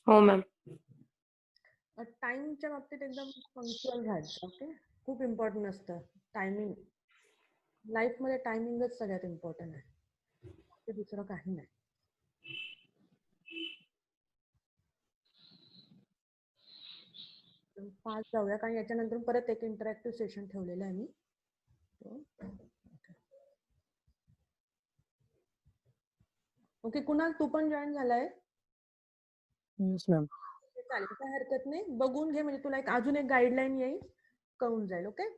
हो मॅम. टाइमच्या बाबतीत एकदम पंक्च्युअल राहायचं. ओके, खूप इम्पॉर्टंट असतं टायमिंग. लाईफ मध्ये टायमिंगच सगळ्यात इम्पॉर्टंट आहे, ते दुसरं काही नाही. फास्ट जाऊया, कारण याच्यानंतर परत एक इंटरॅक्टिव्ह सेशन ठेवलेलं आहे मी. ओके कुणाल, तू पण जॉईन झालाय? Yes ma'am. चालेल, काय हरकत नाही. बघून घे, म्हणजे तुला एक अजून एक गाईडलाईन येईल, कळून जाईल. ओके,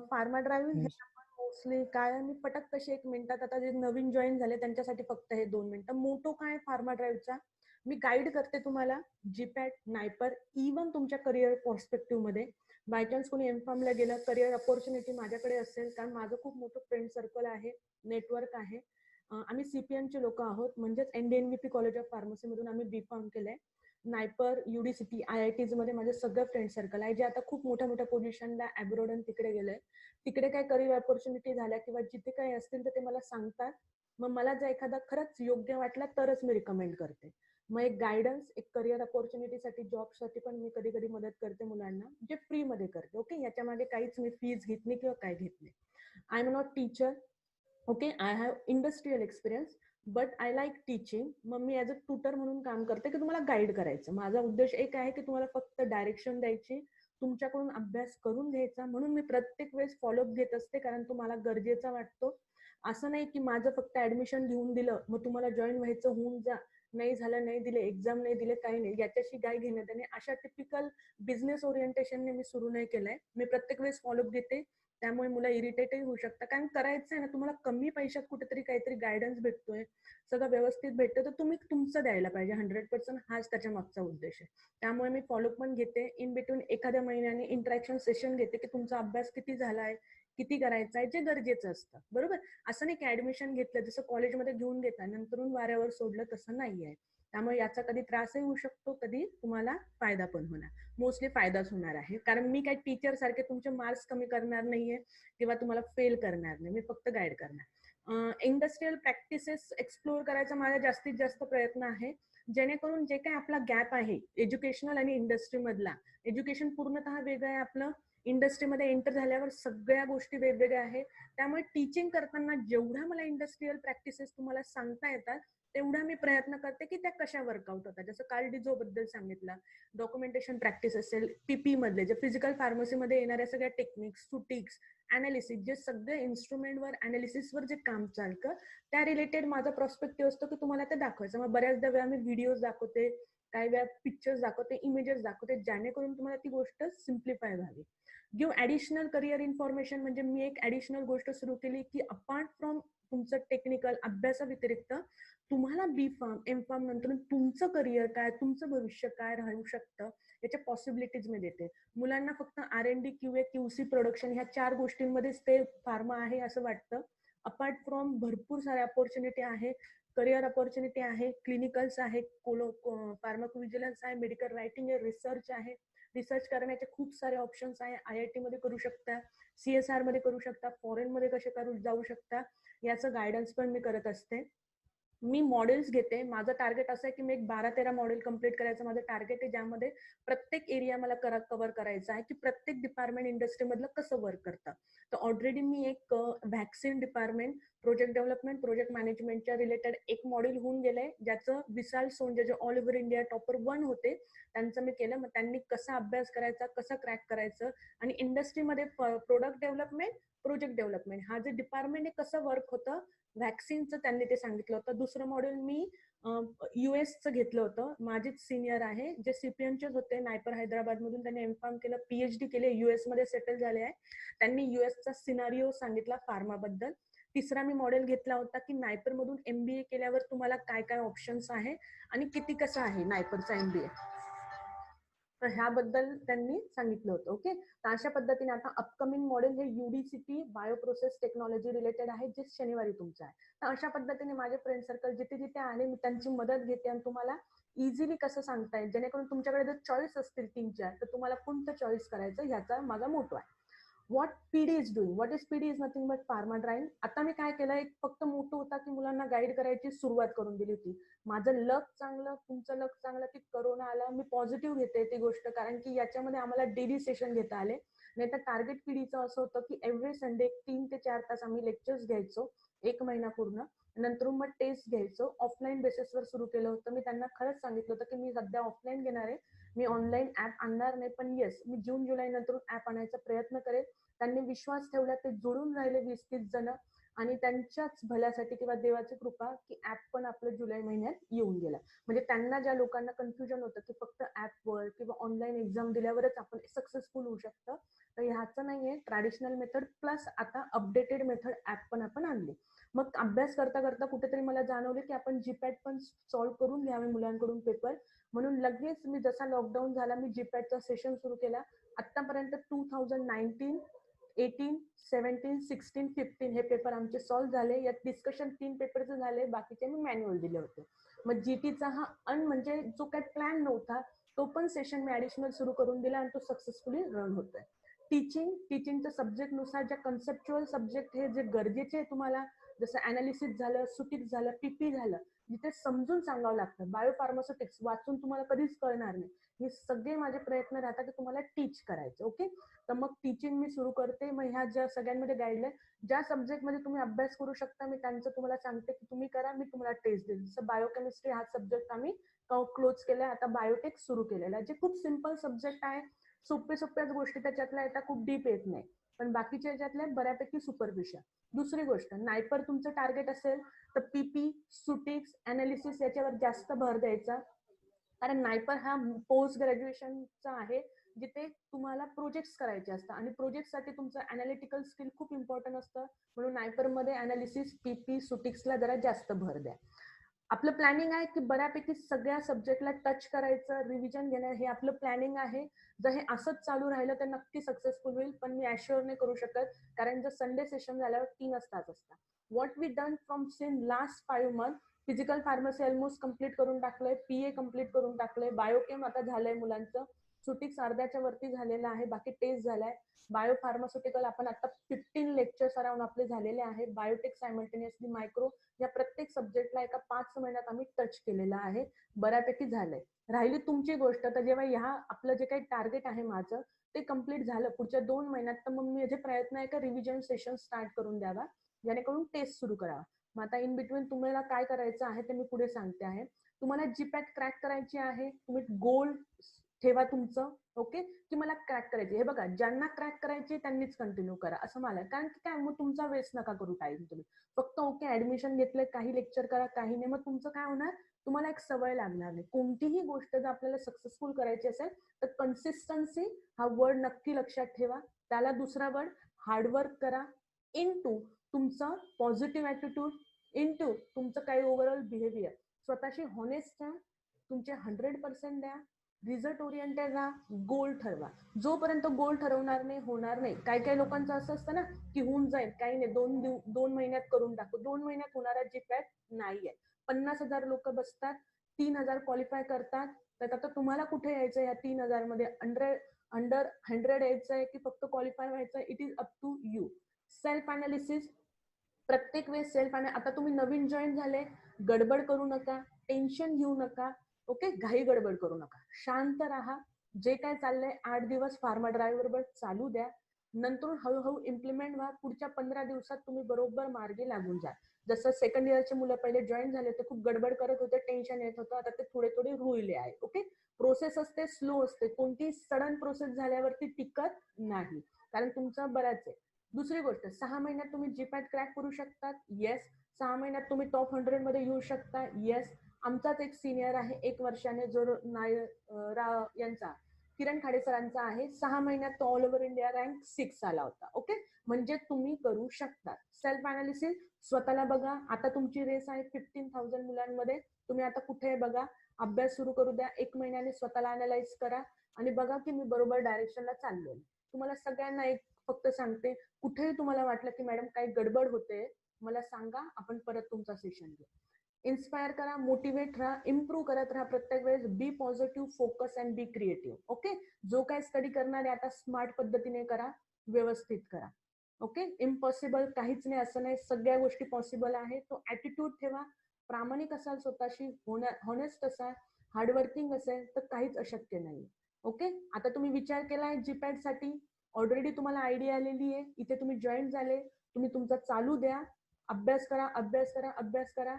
फार्मा ड्रायव्हिंग हे आपण मोस्टली काय, मी पटक कशी 1 मिनिटात, आता जे नवीन जॉईन झाले त्यांच्यासाठी फक्त हे 2 मिनिटं. मोटो काय फार्मा ड्राईव्हचा मी गाईड करते तुम्हाला. जीपॅट, नायपर, इव्हन तुमच्या करिअर पर्स्पेक्टिव्ह मध्ये बाय चान्स कोणी एमफार्मला गेलं, करिअर अपॉर्च्युनिटी माझ्याकडे असेल, कारण माझं खूप मोठं फ्रेंड सर्कल आहे, नेटवर्क आहे. आम्ही सीपीएनचे लोक आहोत, म्हणजेच एनडीएनव्हीपी कॉलेज ऑफ फार्मसी मधून आम्ही बी फार्म केलंय. नायपर, युडीसीटी, IITs मध्ये माझे सगळं फ्रेंड सर्कल आहे, जे आता खूप मोठ्या मोठ्या पोझिशनला अब्रॉड आणि तिकडे गेले. तिकडे काय करिअर अपॉर्च्युनिटी झाल्या किंवा जिथे काही असतील तर ते मला सांगतात. मग मला जर एखादा खरंच योग्य वाटला तरच मी रिकमेंड करते. मग एक गायडन्स, एक करिअर अपॉर्च्युनिटीसाठी, जॉबसाठी पण मी कधी कधी मदत करते मुलांना, जे फ्री मध्ये करते. ओके, याच्या मागे काहीच मी फीज घेत नाही किंवा काय घेत नाही. I am not teacher. Okay, I have industrial experience, but I like teaching. मग मी ऍज अ ट्युटर म्हणून काम करते, की तुम्हाला गाईड करायचं. माझा उद्देश एक आहे की तुम्हाला फक्त डायरेक्शन द्यायची, तुमच्याकडून अभ्यास करून घ्यायचा. म्हणून मी प्रत्येक वेळेस फॉलोअप घेत असते, कारण तो मला गरजेचा वाटतो. असं नाही की माझं फक्त ऍडमिशन घेऊन दिलं मग तुम्हाला जॉईन व्हायचं होऊन जा, नाही झालं, नाही दिले, एक्झाम नाही दिले, काही नाही, याच्याशी काय घेणं त्याने. अशा टिपिकल बिझनेस ओरिएंटेशनने मी सुरू नाही केलंय. मी प्रत्येक वेळेस फॉलोअप घेते, त्यामुळे मुलं इरिटेटही होऊ शकतात. कारण करायचं आहे ना, तुम्हाला कमी पैशात कुठेतरी काहीतरी गायडन्स भेटतोय, सगळं व्यवस्थित भेटतं, तर तुम्ही तुमचं द्यायला पाहिजे 100%. हाच त्याच्या मागचा उद्देश आहे. त्यामुळे मी फॉलोअप पण घेते. इन बिटवीन एखाद्या महिन्याने इंटरॅक्शन सेशन घेते, की तुमचा अभ्यास किती झालाय, किती करायचा आहे, जे गरजेचं असतं. बरोबर, असं नाही की ऍडमिशन घेतलं जसं कॉलेजमध्ये घेऊन घेता नंतरून वाऱ्यावर सोडलं, तसं नाही आहे. त्यामुळे याचा कधी त्रासही होऊ शकतो, कधी तुम्हाला फायदा पण होणार. मोस्टली फायदाच होणार आहे, कारण मी काय टीचर सारखे तुमचे मार्क्स कमी करणार नाहीये किंवा तुम्हाला फेल करणार नाही, मी फक्त गाईड करणार. इंडस्ट्रियल प्रॅक्टिसेस एक्सप्लोर करायचा माझा जास्तीत जास्त प्रयत्न आहे, जेणेकरून जे काही आपला गॅप आहे एज्युकेशनल आणि इंडस्ट्री मधला, एज्युकेशन पूर्णतः वेगळं आहे आपलं, इंडस्ट्रीमध्ये एंटर झाल्यावर सगळ्या गोष्टी वेगवेगळ्या आहेत. त्यामुळे टीचिंग करताना जेवढ्या मला इंडस्ट्रियल प्रॅक्टिसेस तुम्हाला सांगता येतात, तेवढा मी प्रयत्न करते की त्या कशा वर्कआउट होतात. जसं काल डिझो बद्दल सांगितलं, डॉक्युमेंटेशन प्रॅक्टिस असेल, पीपी मधले जे फिजिकल फार्मसीमध्ये येणाऱ्या सगळ्या टेक्निक्स, सुटिक्स, अनालिसिस, जे सगळे इन्स्ट्रुमेंटवर, अनालिसिसवर जे काम चालतं, त्या रिलेटेड माझा पर्स्पेक्टिव्ह असतो की तुम्हाला ते दाखवायचं. मग बऱ्याचदा वेळा मी व्हिडिओज दाखवते, काही वेळा पिक्चर्स दाखवते, इमेजेस दाखवते, जेणेकरून तुम्हाला ती गोष्ट सिम्प्लिफाय व्हावी. गिव्ह ऍडिशनल करिअर इन्फॉर्मेशन, म्हणजे मी एक ऍडिशनल गोष्ट सुरू केली की अपार्ट फ्रॉम तुमचं टेक्निकल अभ्यासाव्यतिरिक्त तुम्हाला बी फार्म, एम फार्म नंतर तुमचं करिअर काय, तुमचं भविष्य काय राहू शकतं, याच्या पॉसिबिलिटीज मी देते. मुलांना फक्त R&D, QA, QC, प्रोडक्शन ह्या 4 गोष्टींमध्येच ते फार्मा आहे असं वाटतं. अपार्ट फ्रॉम भरपूर साऱ्या अपॉर्च्युनिटी आहे, करिअर अपॉर्च्युनिटी आहे, क्लिनिकल्स आहे, फार्माकोव्हिजिलन्स आहे, मेडिकल रायटिंग आहे, रिसर्च आहे. रिसर्च करण्याचे खूप सारे ऑप्शन्स आहे. IIT मध्ये करू शकता, CSR मध्ये करू शकता, फॉरेन मध्ये कसे करू जाऊ शकता, याचं गायडन्स पण मी करत असते. मी मॉडेल्स घेते. माझं टार्गेट असं आहे की मी एक 12-13 मॉडेल कम्प्लीट करायचं माझं टार्गेट आहे, ज्यामध्ये प्रत्येक एरिया मला कव्हर करायचा आहे की प्रत्येक डिपार्टमेंट इंडस्ट्रीमधलं कसं वर्क करतं. तर ऑलरेडी मी एक vaccine department, project development, project मॅनेजमेंटच्या रिलेटेड एक मॉडेल होऊन गेलंय, ज्याचं विशाल सोंजे जे ऑल ओव्हर इंडिया टॉपर 1 होते, त्यांचं मी केलं. मग त्यांनी कसा अभ्यास करायचा, कसं क्रॅक करायचं, आणि इंडस्ट्रीमध्ये प्रोडक्ट डेव्हलपमेंट, प्रोजेक्ट डेव्हलपमेंट हा जे डिपार्टमेंट आहे कसं वर्क होतं, व्हॅक्सिनचं त्यांनी ते सांगितलं होतं. दुसरं मॉडेल मी US घेतलं होतं. माझेच सिनियर आहे, जे CPNचेच होते, नायपर हैदराबाद मधून, त्यांनी एमफार्म केलं, PhD केले, US मध्ये सेटल झाले आहे. त्यांनी US सिनारिओ सांगितला फार्मा बद्दल. तिसरा मी मॉडेल घेतला होता की नायपर मधून MBA केल्यावर तुम्हाला काय काय ऑप्शन्स आहे आणि किती कसं आहे नायपरचा MBA, तर ह्याबद्दल त्यांनी सांगितलं होतं. ओके, तर अशा पद्धतीने आता अपकमिंग मॉडेल हे UDCT बायोप्रोसेस टेक्नॉलॉजी रिलेटेड आहे, जे शनिवारी तुमचं आहे. तर अशा पद्धतीने माझे फ्रेंड सर्कल जिथे जिथे आले मी त्यांची मदत घेते आणि तुम्हाला इझिली कसं सांगता येईल, जेणेकरून तुमच्याकडे जर चॉईस असतील 3-4 तर तुम्हाला कोणतं चॉईस करायचं ह्याचा माझा मोठो आहे. What PD is doing. What is PD is nothing but pharma drive. आता मी काय केलं, एक फक्त मोठं होता की मुलांना गाईड करायची सुरुवात करून दिली होती. माझं लक चांगलं, तुमचं लक चांगलं की करोना आला. मी पॉझिटिव्ह घेते ती गोष्ट, कारण की याच्यामध्ये आम्हाला डेली सेशन घेता आले. नाही तर टार्गेट पीडीचं असं होतं की एव्हरी संडे 3 ते 4 तास आम्ही लेक्चर्स घ्यायचो, 1 महिना पूर्ण. नंतर मग टेस्ट घ्यायचो. ऑफलाईन बेसिसवर सुरू केलं होतं. मी त्यांना खरंच सांगितलं होतं की मी सध्या ऑफलाईन घेणार आहे, मी ऑनलाईन ऍप आणणार नाही, पण येस मी जून जुलै नंतर ऍप आणायचा प्रयत्न करेल. त्यांनी विश्वास ठेवला, ते जुळून राहिले 20-30 जण, आणि त्यांच्याच भल्यासाठी किंवा देवाची कृपा की ऍप पण आपलं जुलै महिन्यात येऊन गेला. म्हणजे त्यांना, ज्या लोकांना कन्फ्युजन होतं की फक्त ऍपवर किंवा ऑनलाईन एक्झाम दिल्यावरच आपण सक्सेसफुल होऊ शकतं, तर ह्याचं नाहीये. ट्रॅडिशनल मेथड प्लस आता अपडेटेड मेथड ऍप पण आपण आणली. मग अभ्यास करता करता कुठेतरी मला जाणवले की आपण जीपॅट पण सॉल्व्ह करून घ्यावे मुलांकडून पेपर. म्हणून लगेच मी, जसा लॉकडाऊन झाला, मी जीपॅटचा सेशन सुरू केला. आतापर्यंत 2019, 18, 17, 16, 15 हे पेपर आमचे सॉल्व्ह झाले. यात डिस्कशन 3 पेपरचे झाले, बाकीचे मी मॅन्युअल दिले होते. मग जीटीचा हा म्हणजे जो काही प्लॅन नव्हता, तो पण सेशन मी ऍडिशनल सुरू करून दिला आणि तो सक्सेसफुली रन होतोय. टीचिंगच्या सब्जेक्ट नुसार, ज्या कन्सेप्च्युअल सब्जेक्ट हे जे गरजेचे आहे तुम्हाला, जसं अनालिसिस झालं, सुटिक्स झालं, पीपी झालं, जिथे समजून सांगावं लागतं. बायोफार्मास्युटिक्स वाचून तुम्हाला कधीच कळणार नाही. हे सगळे माझे प्रयत्न राहतात की तुम्हाला टीच करायचं. ओके, तर मग टीचिंग मी सुरू करते. मग ह्या ज्या सगळ्यांमध्ये गाईडलाईन, ज्या सब्जेक्टमध्ये तुम्ही अभ्यास करू शकता, मी त्यांचं तुम्हाला सांगते की तुम्ही करा, मी तुम्हाला टेस्ट देईल. जसं बायोकेमिस्ट्री हा सब्जेक्ट आम्ही क्लोज केलाय, आता बायोटेक सुरू केलेला आहे, जे खूप सिम्पल सब्जेक्ट आहे. सोप्याच गोष्टी त्याच्यातल्या येतात, खूप डीप येत नाही, पण बाकीच्या याच्यातल्या बऱ्यापैकी सुपरफिशियल. दुसरी गोष्ट, नायपर तुमचं टार्गेट असेल तर पीपी, सुटिक्स, अनालिसिस याच्यावर जास्त भर द्यायचा. कारण नायपर हा पोस्ट ग्रॅज्युएशनचा आहे, जिथे तुम्हाला प्रोजेक्ट्स करायचे असतात आणि प्रोजेक्टसाठी तुमचं अनालिटिकल स्किल खूप इम्पॉर्टंट असतं. म्हणून नायपरमध्ये अनालिसिस, पीपी, सुटिक्सला जरा जास्त भर द्या. आपलं प्लॅनिंग आहे की बऱ्यापैकी सगळ्या सब्जेक्टला टच करायचं, रिव्हिजन घेणं, हे आपलं प्लॅनिंग आहे. जर हे असंच चालू राहिलं तर नक्की सक्सेसफुल होईल, पण मी अश्युअर नाही करू शकत, कारण जर संडे सेशन झाल्यावर 3च तास असतात. What we done from since last 5 month, physical pharmacy almost complete करून टाकलंय, पीए कम्प्लीट करून टाकलंय, बायोकेम आता झालंय मुलांचं, सुटिक्स अर्ध्याच्या वरती झालेलं आहे, बाकी टेस्ट झालाय. बायोफार्मास्युटिकल आपण आता 15 लेक्चर्स अराउंड आपले झालेले आहे. बायोटेक सायमल्टेनियसली, मायक्रो, या प्रत्येक सब्जेक्टला एका 5 महिन्यात आम्ही टच केलेलं आहे. बऱ्यापैकी झालंय. राहिली तुमची गोष्ट, तर जेव्हा ह्या आपलं जे काही टार्गेट आहे माझं ते कम्प्लीट झालं पुढच्या 2 महिन्यात, तर मग माझे प्रयत्न आहे का रिव्हिजन सेशन स्टार्ट करून द्यावा, जेणेकरून टेस्ट सुरू करावा. मग आता इन बिटवीन तुम्हाला काय करायचं आहे ते मी पुढे सांगते आहे. तुम्हाला जीपॅट क्रॅक करायची आहे, तुम्ही गोल ठेवा तुमचं. ओके, की मला क्रॅक करायची. हे बघा, ज्यांना क्रॅक करायची त्यांनीच कंटिन्यू करा असं मला, कारण की काय, मग तुमचा वेस्ट नका करू टाइम. तुम्ही फक्त ओके ऍडमिशन घेतलंय, काही लेक्चर करा, काही नाही, मग तुमचं काय होणार, तुम्हाला एक सवय लागणार नाही. कोणतीही गोष्ट जर आपल्याला सक्सेसफुल करायची असेल तर कन्सिस्टन्सी हा वर्ड नक्की लक्षात ठेवा. त्याला दुसरा वर्ड हार्डवर्क करा, इनटू तुमचं पॉझिटिव्ह ऍटिट्यूड, इनटू तुमचं काही ओव्हरऑल बिहेवियर. स्वतःशी हॉनेस्ट राहा, तुमचे 100% द्या, रिझल्ट ओरिएंटेड राहा, गोल ठरवा. जोपर्यंत गोल ठरवणार नाही, होणार नाही. काही काही लोकांचं असं असतं ना की होऊन जाईल, काही नाही, 2 महिन्यात करून टाकू. 2 महिन्यात होणारा जीपॅट नाहीये. 50,000 लोक बसतात, 3,000 क्वालिफाय करतात, तर आता तुम्हाला कुठे यायचं या 3,000 मध्ये? अंडर 100 यायचंय की फक्त क्वालिफाय व्हायचंय? It is up to you. Self analysis प्रत्येक वेळेस सेल्फ, आणि आता तुम्ही नवीन जॉईन झाले, गडबड करू नका, टेन्शन घेऊ नका. ओके, घाई गडबड करू नका, शांत राहा. जे काय चाललंय 8 दिवस फार्मा ड्राईव्ह बरोबर चालू द्या, नंतर हळूहळू इम्प्लिमेंट व्हा. पुढच्या 15 दिवसात तुम्ही बरोबर मार्गी लागून जा. जसं सेकंड इयरचे मुलं पहिले जॉईन झाले ते खूप गडबड करत होते, टेन्शन येत होतं, आता ते थोडे थोडे रुळले आहे. ओके, प्रोसेस असते, स्लो असते, कोणती सडन प्रोसेस झाल्यावरती टिकत नाही, कारण तुमचं बराच आहे. दुसरी गोष्ट, 6 महिन्यात तुम्ही जीपॅट क्रॅक करू शकतात, येस. 6 महिन्यात तुम्ही टॉप 100 मध्ये येऊ शकता, येस. आमचाच एक सिनियर आहे 1 वर्षाने, जो यांचा किरण खाडे सरांचा आहे, 6 महिन्यात तो ऑल ओव्हर इंडिया रँक 6 आला होता. ओके, म्हणजे तुम्ही करू शकता. सेल्फ अनालिसिस, स्वतःला बघा. आता तुमची रेस आहे 15,000 मुलांमध्ये, तुम्ही आता कुठे बघा, अभ्यास सुरू करू द्या. 1 महिन्याने स्वतःला अनालाइज करा आणि बघा की मी बरोबर डायरेक्शनला चाललोय. तुम्हाला सगळ्यांना एक फक्त सांगते, कुठेही तुम्हाला वाटलं की मॅडम काही गडबड होते, मला सांगा, आपण परत तुमचा सेशन घेऊ. इन्स्पायर करा, मोटिवेट राहा, इम्प्रूव्ह करत राहा प्रत्येक वेळेस. Be positive, focus and be creative. Okay, जो काय स्टडी करणार आहे आता स्मार्ट पद्धतीने करा. व्यवस्थित करा. ओके, इम्पॉसिबल काहीच नाही, असं नाही, सगळ्या गोष्टी पॉसिबल आहे. तो ऍटिट्यूड ठेवा, प्रामाणिक असाल स्वतःशी, हॉनेस्ट असाल, हार्डवर्किंग असेल तर काहीच अशक्य नाही. ओके, आता तुम्ही विचार केलाय जीपॅड साठी, ऑलरेडी तुम्हाला आयडिया आलेली आहे, इथे तुम्ही जॉईन झाले, तुम्ही तुमचा चालू द्या, अभ्यास करा, अभ्यास करा, अभ्यास करा.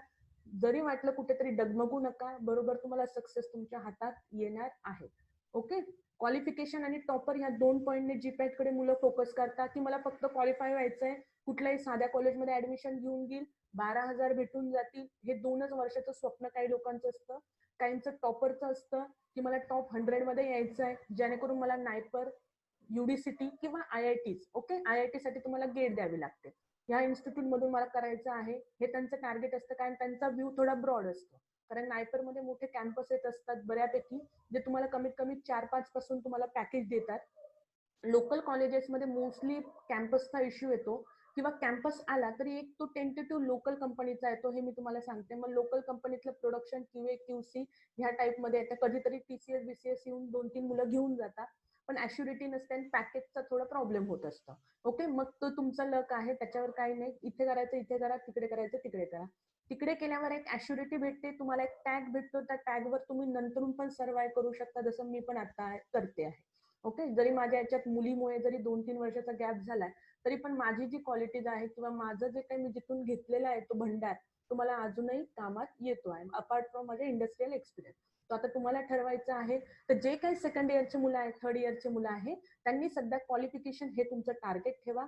जरी वाटलं कुठेतरी डगमगू नका, बरोबर तुम्हाला सक्सेस तुमच्या हातात येणार आहे. ओके, क्वालिफिकेशन आणि टॉपर ह्या 2 पॉईंटने जीपॅट कडे मुलं फोकस करतात की मला फक्त क्वालिफाय व्हायचंय, कुठल्याही साध्या कॉलेजमध्ये ऍडमिशन घेऊन घेईल, 12,000 भेटून जातील. हे 2च वर्षाचं स्वप्न काही लोकांचं असतं. काहींचं टॉपरचं असतं की मला टॉप 100 मध्ये यायचं आहे, जेणेकरून मला नायपर, युडीसीटी किंवा IIT, ओके, IIT साठी तुम्हाला गेट द्यावी लागते. या इन्स्टिट्यूट मधून मला करायचं आहे, हे त्यांचं टार्गेट असतं. कारण त्यांचा व्ह्यू थोडा ब्रॉड असतो, कारण नायपर मध्ये मोठे कॅम्पस येत असतात बऱ्यापैकी, जे तुम्हाला कमीत कमी 4-5 पासून तुम्हाला पॅकेज देतात. लोकल कॉलेजेसमध्ये मोस्टली कॅम्पसचा इश्यू येतो, किंवा कॅम्पस आला तरी एक तो टेंटेटिव्ह लोकल कंपनीचा येतो, हे मी तुम्हाला सांगते. मग लोकल कंपनीतलं प्रोडक्शन, QA QC ह्या टाईप मध्ये येतं. कधीतरी TCS BCS येऊन 2-3 मुलं घेऊन जातात, पण ऍश्युरिटी नसते आणि पॅकेजचा थोडा प्रॉब्लेम होत असतो. ओके, मग तो तुमचा लक आहे, त्याच्यावर काही नाही. इथे करायचं इथे करा, तिकडे करायचं तिकडे करा. तिकडे केल्यावर एक ऍश्युरिटी भेटते, तुम्हाला एक टॅग भेटतो, त्या टॅगवर तुम्ही नंतरून पण सर्वाइव्ह करू शकता, जसं मी पण आता करते आहे. ओके, जरी माझ्या याच्यात मुलीमुळे जरी 2-3 वर्षाचा गॅप झालाय, तरी पण माझी जी क्वालिटीज आहे किंवा माझं जे काही मी जिथून घेतलेला आहे तो भंडार तुम्हाला अजूनही कामात येतो आहे, अपार्ट फ्रॉम माझे इंडस्ट्रियल एक्सपिरियन्स. तो आता तुम्हाला ठरवायचं आहे. तर जे काही सेकंड इयरचे मुलं आहेत, थर्ड इयरचे मुलं आहेत, त्यांनी सध्या क्वालिफिकेशन हे तुमचं टार्गेट ठेवा.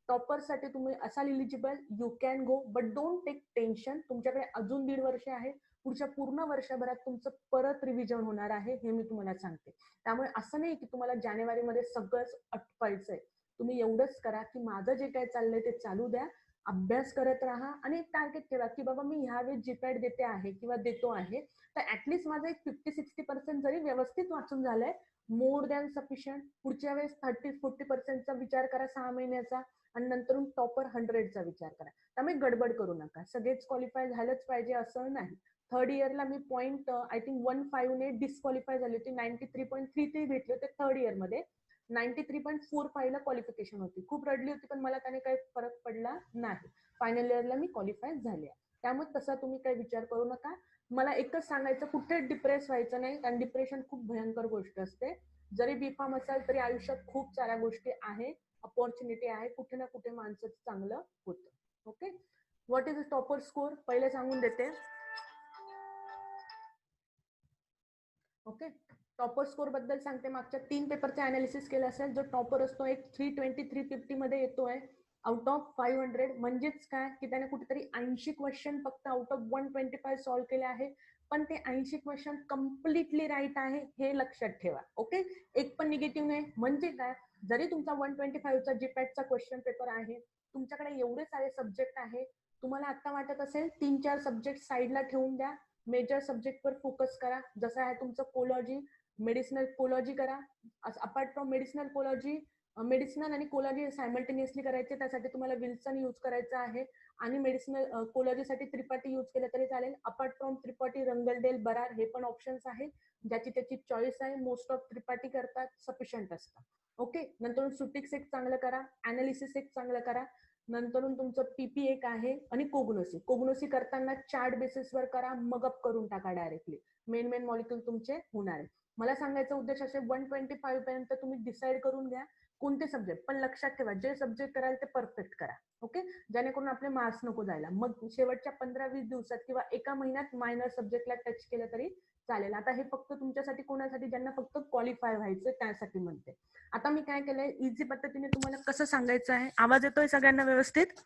टॉपरसाठी तुम्ही असाल eligible, you can go, but don't take tension. तुमच्याकडे अजून 1.5 वर्ष आहे. पुढच्या पूर्ण वर्षभरात तुमचं परत रिव्हिजन होणार आहे, हे मी तुम्हाला सांगते. त्यामुळे असं नाही की तुम्हाला जानेवारीमध्ये सगळंच अटपायचंय. तुम्ही एवढंच करा की माझं जे काही चाललंय ते चालू द्या, अभ्यास करत राहा आणि एक टार्गेट ठेवा की बाबा मी ह्यावेळेस जीपॅड देते आहे किंवा देतो आहे, तर ऍटलीस्ट माझं एक 50-60% जरी व्यवस्थित वाचून झालंय, मोर दॅन सफिशियंट. पुढच्या वेळेस 30-40%चा विचार करा 6 महिन्याचा, आणि नंतरून टॉपर 100चा विचार करा. त्यामुळे गडबड करू नका, सगळेच क्वालिफाय झालंच पाहिजे असं नाही. थर्ड इयरला मी पॉईंट आय थिंक 15 ने डिस्क्वालिफाय झाली होती, 93.33 भेटले होते थर्ड इयर मध्ये, 93.45 ला क्वालिफिकेशन होती. खूप रडली होती, पण मला त्याने काही फरक पडला नाही. फायनल इयरला मी क्वालिफाय झाले. त्यामुळे तसा तुम्ही काही विचार करू नका. मला एकच सांगायचं, कुठे डिप्रेस व्हायचं नाही, कारण डिप्रेशन खूप भयंकर गोष्ट असते. जरी बीफार्म असाल तरी आयुष्यात खूप साऱ्या गोष्टी आहे, अपॉर्च्युनिटी आहे, कुठे ना कुठे माणसाचं चांगलं होतं. Okay, what is a topper score पहिले सांगून देते. ओके, टॉपर स्कोर बद्दल सांगते. मागच्या 3 पेपरचे अनालिसिस केलं असेल, जो टॉपर असतो एक 320-350 मध्ये येतोय आउट ऑफ 500. म्हणजेच काय की त्याने कुठेतरी 80 क्वेश्चन फक्त आउट ऑफ 125 सॉल्व्ह केले आहे, पण ते 80 क्वेश्चन कम्प्लिटली राईट आहे, हे लक्षात ठेवा. ओके, एक पण निगेटिव्ह नाही. म्हणजे काय, जरी तुमचा 125चा जीपॅटचा क्वेश्चन पेपर आहे, तुमच्याकडे एवढे सारे सब्जेक्ट आहे, तुम्हाला आता वाटत असेल 3-4 सब्जेक्ट साईडला ठेवून द्या, मेजर सब्जेक्टवर फोकस करा. जसं आहे तुमचं कोलॉजी, मेडिसिनल कोलॉजी करा. अपार्ट फ्रॉम मेडिसिनल कोलॉजी, मेडिसिनल आणि कोलॉजी सायमल्टेनियसली करायचे, त्यासाठी तुम्हाला विल्सन यूज करायचं आहे, आणि मेडिसिनल कोलॉजीसाठी त्रिपाठी यूज केलं तरी चालेल. अपार्ट फ्रॉम त्रिपाठी, रंगलडेल, बरार हे पण ऑप्शन्स आहेत, ज्याची त्याची चॉईस आहे. मोस्ट ऑफ त्रिपाठी करतात, सफिशियंट असतं. ओके, नंतर सुटिक्स एक चांगलं करा, अनालिसिस एक चांगलं करा. नंतर तुमचं PP एक आहे, आणि कोग्नोसी करताना चार्ट बेसिसवर करा, मग अप करून टाका डायरेक्टली, मेन मॉलिक्युल तुमचे होणार आहे. मला सांगायचा उद्देश असे, 125 पर्यंत तुम्ही डिसाईड करून घ्या कोणते सब्जेक्ट, पण लक्षात ठेवा जे सब्जेक्ट कराल ते परफेक्ट करा. ओके, जेणेकरून आपले मार्क्स नको जायला. मग शेवटच्या 15-20 दिवसात किंवा एका महिन्यात मायनर सब्जेक्टला टच केलं तरी चालेल. आता हे फक्त तुमच्यासाठी, कोणासाठी, ज्यांना फक्त क्वालिफाय व्हायचं त्यासाठी म्हणते. आता मी काय केलंय, इझी पद्धतीने तुम्हाला कसं सांगायचं आहे. आवाज येतोय सगळ्यांना व्यवस्थित?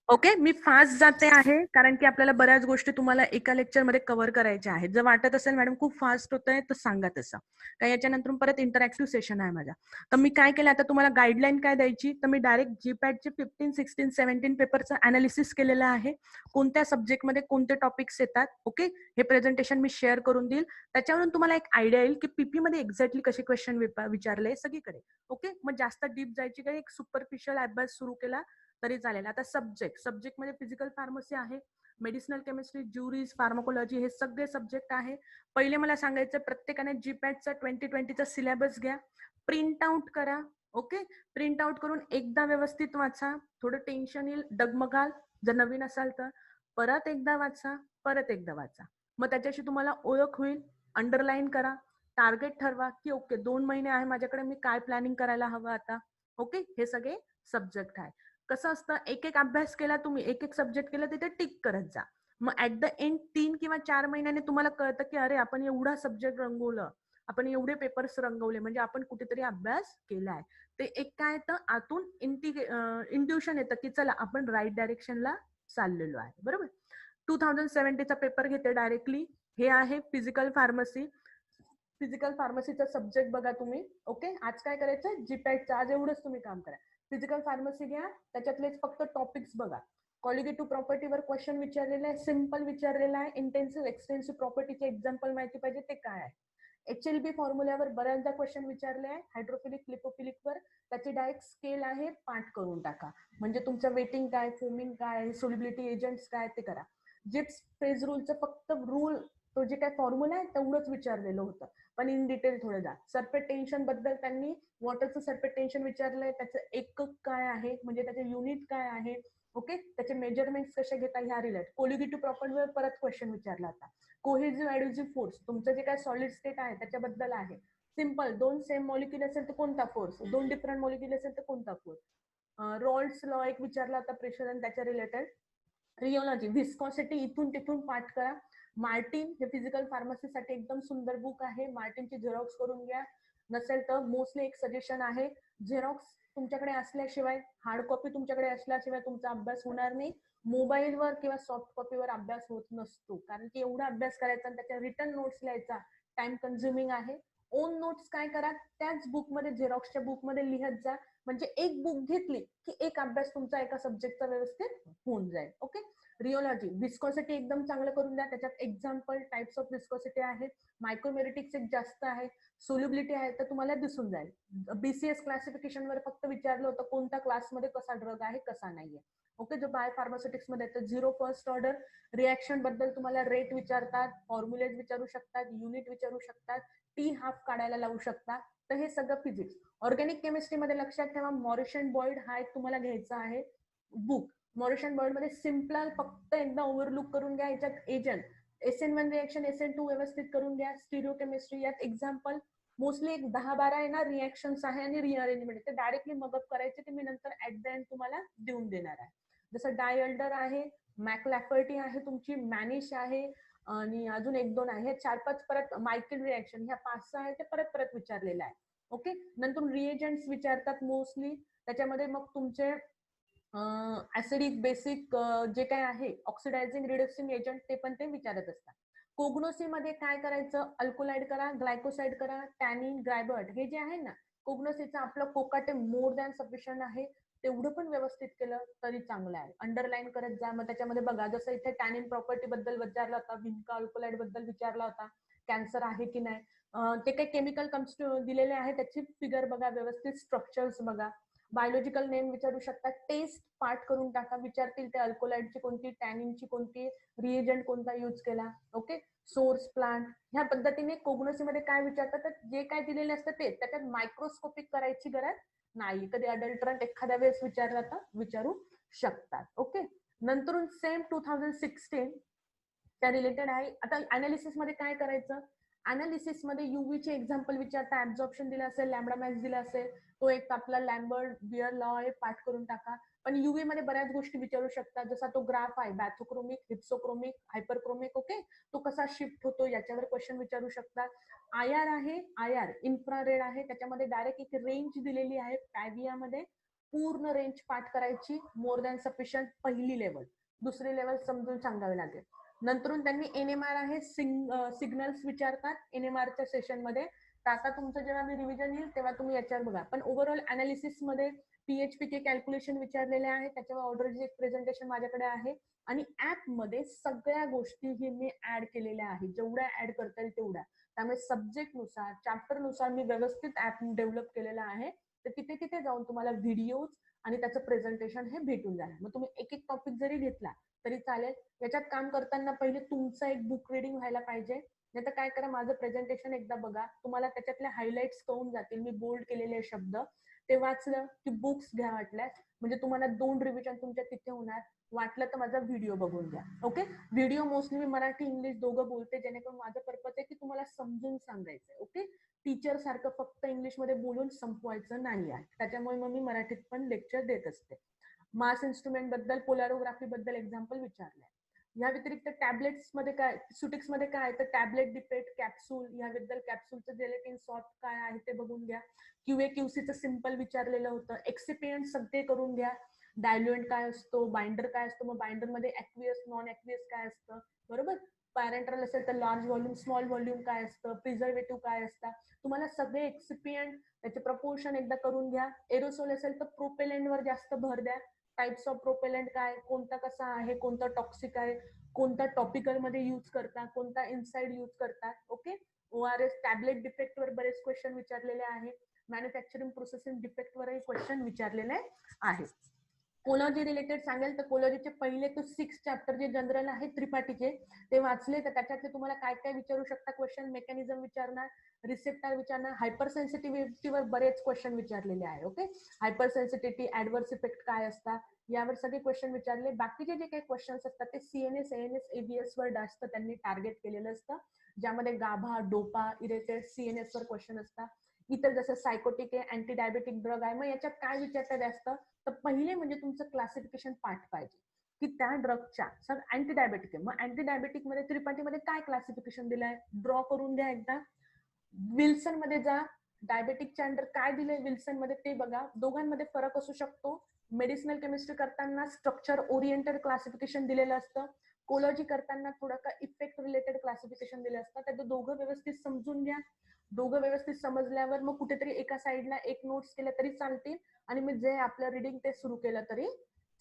ओके, मी फास्ट जाते आहे, कारण की आपल्याला बऱ्याच गोष्टी तुम्हाला एका लेक्चरमध्ये कव्हर करायच्या आहेत. जर वाटत असेल मॅडम खूप फास्ट होत आहे, तर सांगा तसं. काय याच्यानंतर परत इंटरॅक्टिव्ह सेशन आहे माझा. तर मी काय केलं, आता तुम्हाला गाईडलाईन काय द्यायची, तर मी डायरेक्ट जीपॅटचे 15, 16, 17 पेपरचं अनालिसिस केलेलं आहे, कोणत्या सब्जेक्टमध्ये कोणते टॉपिक्स येतात. ओके, हे प्रेझेंटेशन मी शेअर करून देईल, त्याच्यावरून तुम्हाला एक आयडिया येईल की PP मध्ये एक्झॅक्टली कसे क्वेश्चन विचारले सगळीकडे. ओके, मग जास्त डीप जायची काही, एक सुपरफिशियल अभ्यास सुरू केला तरी चालेल. आता सब्जेक्ट मध्ये फिजिकल फार्मसी आहे, मेडिसिनल केमिस्ट्री, ज्युरीज, फार्माकोलॉजी हे सगळे सब्जेक्ट आहे. पहिले मला सांगायचं, प्रत्येकाने जीपॅटचा 2020चा सिलेबस घ्या, प्रिंट आउट करा, ओके. प्रिंट आउट करून एकदा व्यवस्थित वाचा, थोडं टेन्शन येईल, डगमगाल जर नवीन असाल तर, परत एकदा वाचा, परत एकदा वाचा. मग त्याच्याशी तुम्हाला ओळख होईल. अंडरलाईन करा, टार्गेट ठरवा की ओके 2 महिने आहे माझ्याकडे, मी काय प्लॅनिंग करायला हवं आता. ओके, हे सगळे सब्जेक्ट आहे. कसं असतं, एक एक अभ्यास केला तुम्ही, एक एक सब्जेक्ट केला, तिथे टिक करत जा. मग ऍट द एंड 3 किंवा 4 महिन्याने तुम्हाला कळतं की अरे आपण एवढा सब्जेक्ट रंगवलं, आपण एवढे पेपर्स रंगवले, म्हणजे आपण कुठेतरी अभ्यास केलाय. ते एक काय येतं आतून इंट्युशन येतं की चला आपण राईट डायरेक्शनला चाललेलो आहे. बरोबर. 2070चा पेपर घेते डायरेक्टली. हे आहे फिजिकल फार्मसी. फिजिकल फार्मसीचा सब्जेक्ट बघा तुम्ही. ओके, आज काय करायचं, जीपॅटचं आज एवढंच तुम्ही काम करा. फिजिकल फार्मसी घ्या, त्याच्यातलेच फक्त टॉपिक्स बघा. कॉलिगेटिव्ह प्रॉपर्टीवर क्वेश्चन विचारलेला आहे, सिम्पल विचारलेला आहे. इंटेन्सिव्ह एक्सटेन्सिव्ह प्रॉपर्टीचे एक्झाम्पल माहिती पाहिजे ते काय आहे. HLB फॉर्म्युल्यावर बऱ्याचदा क्वेश्चन विचारले आहे. हायड्रोफिलिक लिपोफिलिकवर त्याची डायरेक्ट स्केल आहे, पाठ करून टाका. म्हणजे तुमचं वेटिंग काय, फोमिंग काय, सोल्युबिलिटी एजंट्स काय ते करा. जिप्स फेज रूलचं फक्त रूल, तो जे काय फॉर्म्युला आहे तेवढंच विचारलेलं होतं, पण इन डिटेल थोडं जा. सरफेस टेन्शन बद्दल त्यांनी वॉटरचं सरफेस टेन्शन विचारलंय, त्याचं एकक काय आहे, म्हणजे त्याचे युनिट काय आहे. ओके, त्याचे मेजरमेंट्स कसे घेता ह्या रिलेट. कोलिगेटिव्ह प्रॉपर्टीवर परत क्वेश्चन विचारला होता. कोहेजिव्ह ऍड्युजिव्ह फोर्स, तुमचं जे काय सॉलिड स्टेट आहे त्याच्याबद्दल आहे. सिम्पल, 2 सेम मॉलिक्युल असेल तर कोणता फोर्स, 2 डिफरंट मॉलिक्युल असेल तर कोणता फोर्स. रॉल्ड्स लॉ एक विचारला होता प्रेशर आणि त्याच्या रिलेटेड. रिओलॉजी, व्हिस्कॉसिटी इथून तिथून पाठ करा. मार्टिन हे फिजिकल फार्मसीसाठी एकदम सुंदर बुक आहे, मार्टिनची झेरॉक्स करून घ्या. नसेल तर मोस्टली एक सजेशन आहे, झेरॉक्स तुमच्याकडे असल्याशिवाय, हार्ड कॉपी तुमच्याकडे असल्याशिवाय तुमचा अभ्यास होणार नाही. मोबाईलवर किंवा सॉफ्ट कॉपीवर अभ्यास होत नसतो, कारण की एवढा अभ्यास करायचा आणि त्याच्या रिटर्न नोट्स लिहायचा टाइम कन्झ्युमिंग आहे. ओन नोट्स काय करा, त्याच बुकमध्ये झेरॉक्सच्या बुकमध्ये लिहत जा. म्हणजे एक बुक घेतली की एक अभ्यास तुमचा एका सब्जेक्टचा व्यवस्थित होऊन जाईल. ओके. रिओलॉजी, विस्कॉसिटी एकदम चांगलं करून द्या. त्याच्यात एक्झाम्पल टाइप्स ऑफ विस्कॉसिटी आहेत. मायक्रोमेरिटिक्स एक जास्त आहे. सोल्युबिलिटी आहे तर तुम्हाला दिसून जाईल. BCS क्लासिफिकेशनवर फक्त विचारलं होतं कोणत्या क्लासमध्ये कसा ड्रग आहे कसा नाहीये. ओके, जो बाय फार्मास्युटिक्स मध्ये येतं. 0 फर्स्ट ऑर्डर रिॲक्शन बद्दल तुम्हाला रेट विचारतात, फॉर्म्युलेट विचारू शकतात, युनिट विचारू शकतात, T½ काढायला लावू शकतात. तर हे सगळं फिजिक्स. ऑर्गॅनिक केमिस्ट्रीमध्ये लक्षात ठेवा, मॉरिस अँड बॉईड हा एक तुम्हाला घ्यायचा आहे बुक. मॉरिस अँड बॉईड मध्ये सिम्पल फक्त एकदा ओव्हरलुक करून घ्या. याच्यात एजंट, SN1 रिएक्शन, SN2 व्यवस्थित करून घ्या. स्टिरिओ केमिस्ट्री, यात एक्झाम्पल मोस्टली एक 10-12 येणार रिएक्शन्स आहे आणि रिअरेंजमेंट. ते डायरेक्टली मगअप करायचे, ते मी नंतर ऍट द एंड तुम्हाला देऊन देणार आहे. जसं डायअल्डर आहे, मॅकलॅफर्टी आहे तुमची, मॅनिश आहे, आणि अजून 1-2 आहे. 4-5 परत मायकेल रिएक्शन, ह्या 5-6 आहे ते परत परत विचारलेलं आहे. ओके. नंतर रिएजंट्स विचारतात मोस्टली. त्याच्यामध्ये मग तुमचे ऍसिडिक बेसिक जे काय आहे, ऑक्सिडायझिंग रिडक्सिंग एजंट, ते पण ते विचारत असतात. कोग्नोसी मध्ये काय करायचं, अल्कोलाइड करा, ग्लायकोसाइड करा, टॅनिन, ग्रायबर्ट, हे जे आहे ना कोग्नोसीचं आपलं कोकाटे मोर दॅन सफिशियंट आहे. तेवढं पण व्यवस्थित केलं तरी चांगलं आहे. अंडरलाईन करत जा. मग त्याच्यामध्ये बघा, जसं इथे टॅनिन प्रॉपर्टी बद्दल विचारला होता, विंका अल्कोलाइड बद्दल विचारला होता, कॅन्सर आहे की नाही, ते काही केमिकल दिलेले आहे त्याची फिगर बघा, व्यवस्थित स्ट्रक्चर्स बघा. बायोलॉजिकल नेम विचारू शकतात. टेस्ट पाठ करून टाका, विचारतील ते अल्कोलाइडची कोणती, टॅनिनची कोणती, रिएजंट कोणता यूज केला. ओके. सोर्स, प्लांट, ह्या पद्धतीने कोग्नोसी मध्ये काय विचारतात, तर जे काय दिलेले असतं ते, त्याच्यात मायक्रोस्कोपिक करायची गरज नाही. कधी अडल्ट्रंट एखाद्या वेळेस विचारला तर विचारू शकतात. ओके. नंतर सेम 2016 त्या रिलेटेड आहे. आता अनालिसिस मध्ये काय करायचं, अनालिसिस मध्ये UV चे एक्झाम्पल विचारता, ऍब्झॉर्प्शन दिलं असेल, लॅम्बडा मॅक्स दिला असेल, तो एक आपला लॅम्बर्ट बियर लॉ आहे, पाठ करून टाका. पण UV मध्ये बऱ्याच गोष्टी विचारू शकतात, जसा तो ग्राफ आहे, बॅथोक्रोमिक, हिप्सोक्रोमिक, हायपरक्रोमिक. ओके, तो कसा शिफ्ट होतो याच्यावर क्वेश्चन विचारू शकतात. IR आहे, IR इन्फ्रारेड आहे, त्याच्यामध्ये डायरेक्ट एक रेंज दिलेली आहे. पॅव्हियामध्ये पूर्ण रेंज पाठ करायची, मोर दॅन सफिशियंट, पहिली लेवल. दुसरी लेवल समजून सांगावी लागेल. नंतर त्यांनी NMR आहे, सिग्नल्स विचारतात NMRच्या सेशन मध्ये. तर आता तुमचं जेव्हा मी रिव्हिजन येईल तेव्हा तुम्ही याच्यावर बघा. पण ओव्हरऑल अनालिसिस मध्ये PHPK कॅल्क्युलेशन विचारलेले आहे, त्याच्यावर ऑर्डरची एक प्रेझेंटेशन माझ्याकडे आहे. आणि ऍप मध्ये सगळ्या गोष्टी ही मी ऍड केलेल्या आहेत, जेवढ्या ऍड करता येईल तेवढ्या. त्यामुळे सब्जेक्ट नुसार, चॅप्टर नुसार मी व्यवस्थित ऍप डेव्हलप केलेला आहे. तर तिथे तिथे जाऊन तुम्हाला व्हिडिओज आणि त्याचं प्रेझेंटेशन हे भेटून जाणार. मग तुम्ही एक एक टॉपिक जरी घेतला तरी चालेल. याच्यात काम करताना पहिले तुमचं एक बुक रिडिंग व्हायला पाहिजे. नाही तर काय करा, माझं प्रेझेंटेशन एकदा बघा, तुम्हाला त्याच्यातले हायलाइट्स कळून जातील. मी बोल्ड केलेले शब्द ते वाचलं की बुक्स घ्या वाटल्यास, म्हणजे तुम्हाला 2 रिव्हिजन तुमच्या तिथे होणार. वाटलं तर माझा व्हिडिओ बघून घ्या. ओके, व्हिडिओ मोस्टली मी मराठी इंग्लिश दोघं बोलते, जेणेकरून माझं पर्पज आहे की तुम्हाला समजून सांगायचंय. ओके, टीचर सारखं फक्त इंग्लिश मध्ये बोलून संपवायचं नाही आहे. त्याच्यामुळे मग मी मराठीत पण लेक्चर देत असते. मास इन्स्ट्रुमेंट बद्दल, पोलॅरोग्राफी बद्दल एक्झाम्पल विचारलंय. या व्यतिरिक्त टॅबलेट्स मध्ये काय, सुटिक्स मध्ये काय आहे तर टॅबलेट डिपेट, कॅप्सूल, याबद्दल कॅप्सूलचं जेलेटिन सॉफ्ट काय आहे ते बघून घ्या. क्यूए क्यूसीचं सिम्पल विचारलेलं होतं. एक्सिपियंट सगळे करून घ्या. डायल्युएंट काय असतो, बाइंडर काय असतो, मग बाइंडर मध्ये ऍक्वियस नॉन ऍक्वियस काय असतं, बरोबर. पॅरेंटल असेल तर लार्ज व्हॉल्यूम स्मॉल व्हॉल्यूम काय असतं, प्रिझर्वेटिव्ह काय असतात, तुम्हाला सगळे एक्सिपियंट त्याचे प्रपोर्शन एकदा करून घ्या. एरोसोल असेल तर प्रोपेलंट वर जास्त भर द्या. टाइप्स ऑफ प्रोपेलंट काय, कोणता कसा आहे, कोणता टॉक्सिक आहे, कोणता टॉपिकल मध्ये यूज करता, कोणता इनसाइड यूज करता. ओके, ओआरएस टॅबलेट डिफेक्ट वर बरेच क्वेश्चन विचारलेले आहेत. मॅन्युफॅक्चरिंग प्रोसेसिंग डिफेक्ट वरही क्वेश्चन विचारलेले आहेत. कोलॉजी रिलेटेड सांगेल तर कोलॉजीचे पहिले तो 6 चॅप्टर जे जनरल आहे त्रिपाठीचे ते वाचले तर त्याच्यातले तुम्हाला काय काय विचारू शकता क्वेश्चन. मेकॅनिझम विचारणार, रिसेप्टर विचारणार, हायपर सेन्सिटिव्हिटीवर बरेच क्वेश्चन विचारलेले आहे. Okay, hyper sensitivity, adverse effect काय असतात यावर सगळे क्वेश्चन विचारले. बाकीचे जे काही क्वेश्चन्स असतात ते सीएनएस, एएनएस, एबीएस वर जास्त त्यांनी टार्गेट केलेलं असतं, ज्यामध्ये गाभा, डोपा, इरेटेड, सीएनएस वर क्वेश्चन असतात. इतर जसं सायकोटिक आहे, अँटी डायबेटिक ड्रग आहे, मग याच्यात काय विचारतात जास्त तर पहिले म्हणजे तुमचं क्लासिफिकेशन पार्ट पाहिजे की त्या ड्रगच्या सर अँटी डायबेटिक आहे, मग अँटी डायबेटिक मध्ये त्रिपाठीमध्ये काय क्लासिफिकेशन दिलंय ड्रॉ करून द्या एकदा. विल्सन मध्ये जा, डायबेटिकच्या अंडर काय दिलंय विल्सन मध्ये ते बघा. दोघांमध्ये फरक असू शकतो. मेडिसिनल केमिस्ट्री करताना स्ट्रक्चर ओरिएंटेड क्लासिफिकेशन दिलेलं असतं, कोलॉजी करताना थोडं का इफेक्ट रिलेटेड क्लासिफिकेशन दिलं असतं. त्याचं दोघं व्यवस्थित समजून घ्या. दोघं व्यवस्थित समजल्यावर मग कुठेतरी एका साईडला एक नोट्स केल्या तरी चालतील आणि मी जे आपलं रिडिंग ते सुरू केलं तरी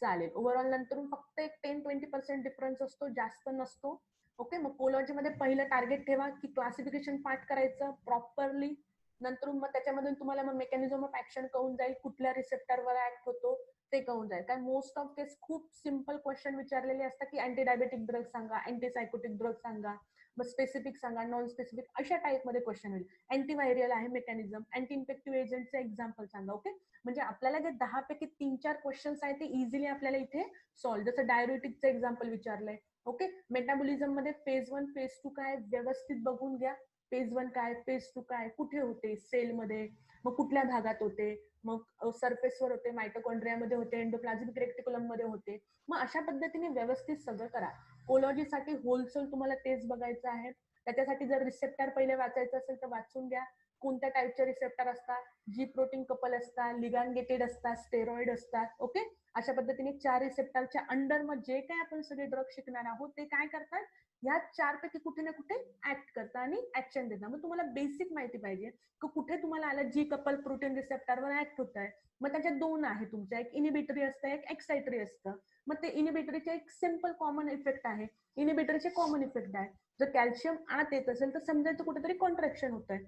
चालेल. ओव्हरऑल नंतर फक्त एक 10-20% डिफरन्स असतो, जास्त नसतो. ओके, मग कोलॉजी मध्ये पहिलं टार्गेट ठेवा की क्लासिफिकेशन पार्ट करायचं प्रॉपरली. नंतर मग त्याच्यामधून तुम्हाला मग मेकॅनिझम ऑफ ऍक्शन कळून जाईल, कुठल्या रिसेप्टरवर ऍक्ट होतो ते कळून जाईल. कारण मोस्ट ऑफ केस खूप सिम्पल क्वेश्चन विचारलेले असतात की अँटी डायबेटिक ड्रग सांगा, अँटी सायकोटिक ड्रग सांगा, मग स्पेसिफिक सांगा, नॉन स्पेसिफिक, अशा टाईप मध्ये क्वेश्चन होईल. अँटीव्हायरल आहे मेकॅनिझम, अँटी इन्फेक्टिव्ह एजंटचे एक्झाम्पल सांगा. ओके, म्हणजे आपल्याला जे 10 पैकी 3-4 क्वेश्चन्स आहेत ते इझिली आपल्याला इथे सॉल्व्ह. जसं डायरेटिकचं एक्झाम्पल विचारलंय. ओके, मेटाबॉलिझम मध्ये फेज 1 फेज 2 काय व्यवस्थित बघून घ्या. फेज 1 काय, फेज 2 काय, कुठे होते सेलमध्ये, मग कुठल्या भागात होते, मग सरफेसवर होते, मायटोकॉन्ड्रियामध्ये होते, एंडोप्लाझमिक रेक्टिक्युलम मध्ये होते. मग अशा पद्धतीने व्यवस्थित सगळं करा. कोलॉजीसाठी होलसेल तुम्हाला तेच बघायचं आहे. त्याच्यासाठी जर रिसेप्टर पहिले वाचायचं असेल तर वाचून घ्या. कोणत्या टाईपचे रिसेप्टर असतात, जी प्रोटीन कपल असतात, लिगांगेटेड असतात, स्टेरॉइड असतात. ओके, अशा पद्धतीने 4 रिसेप्टरच्या अंडर मग जे काय आपण सगळे ड्रग शिकणार आहोत ते काय करतात, या 4 पैकी कुठे ना कुठे ऍक्ट करतात आणि ऍक्शन देतात. मग तुम्हाला बेसिक माहिती पाहिजे की कुठे तुम्हाला आलं जी कपल प्रोटीन रिसेप्टरवर ऍक्ट होत आहे. मग त्याच्यात 2 आहे तुमच्या, एक इनिबिटरी असतं, एक एक्साइटरी असतं. मग ते इनिबिटरीचे एक सिंपल कॉमन इफेक्ट आहे, इनिबिटरीचे कॉमन इफेक्ट आहे. जर कॅल्शियम आत येत असेल तर समजायचं कुठेतरी कॉन्ट्रॅक्शन होत आहे.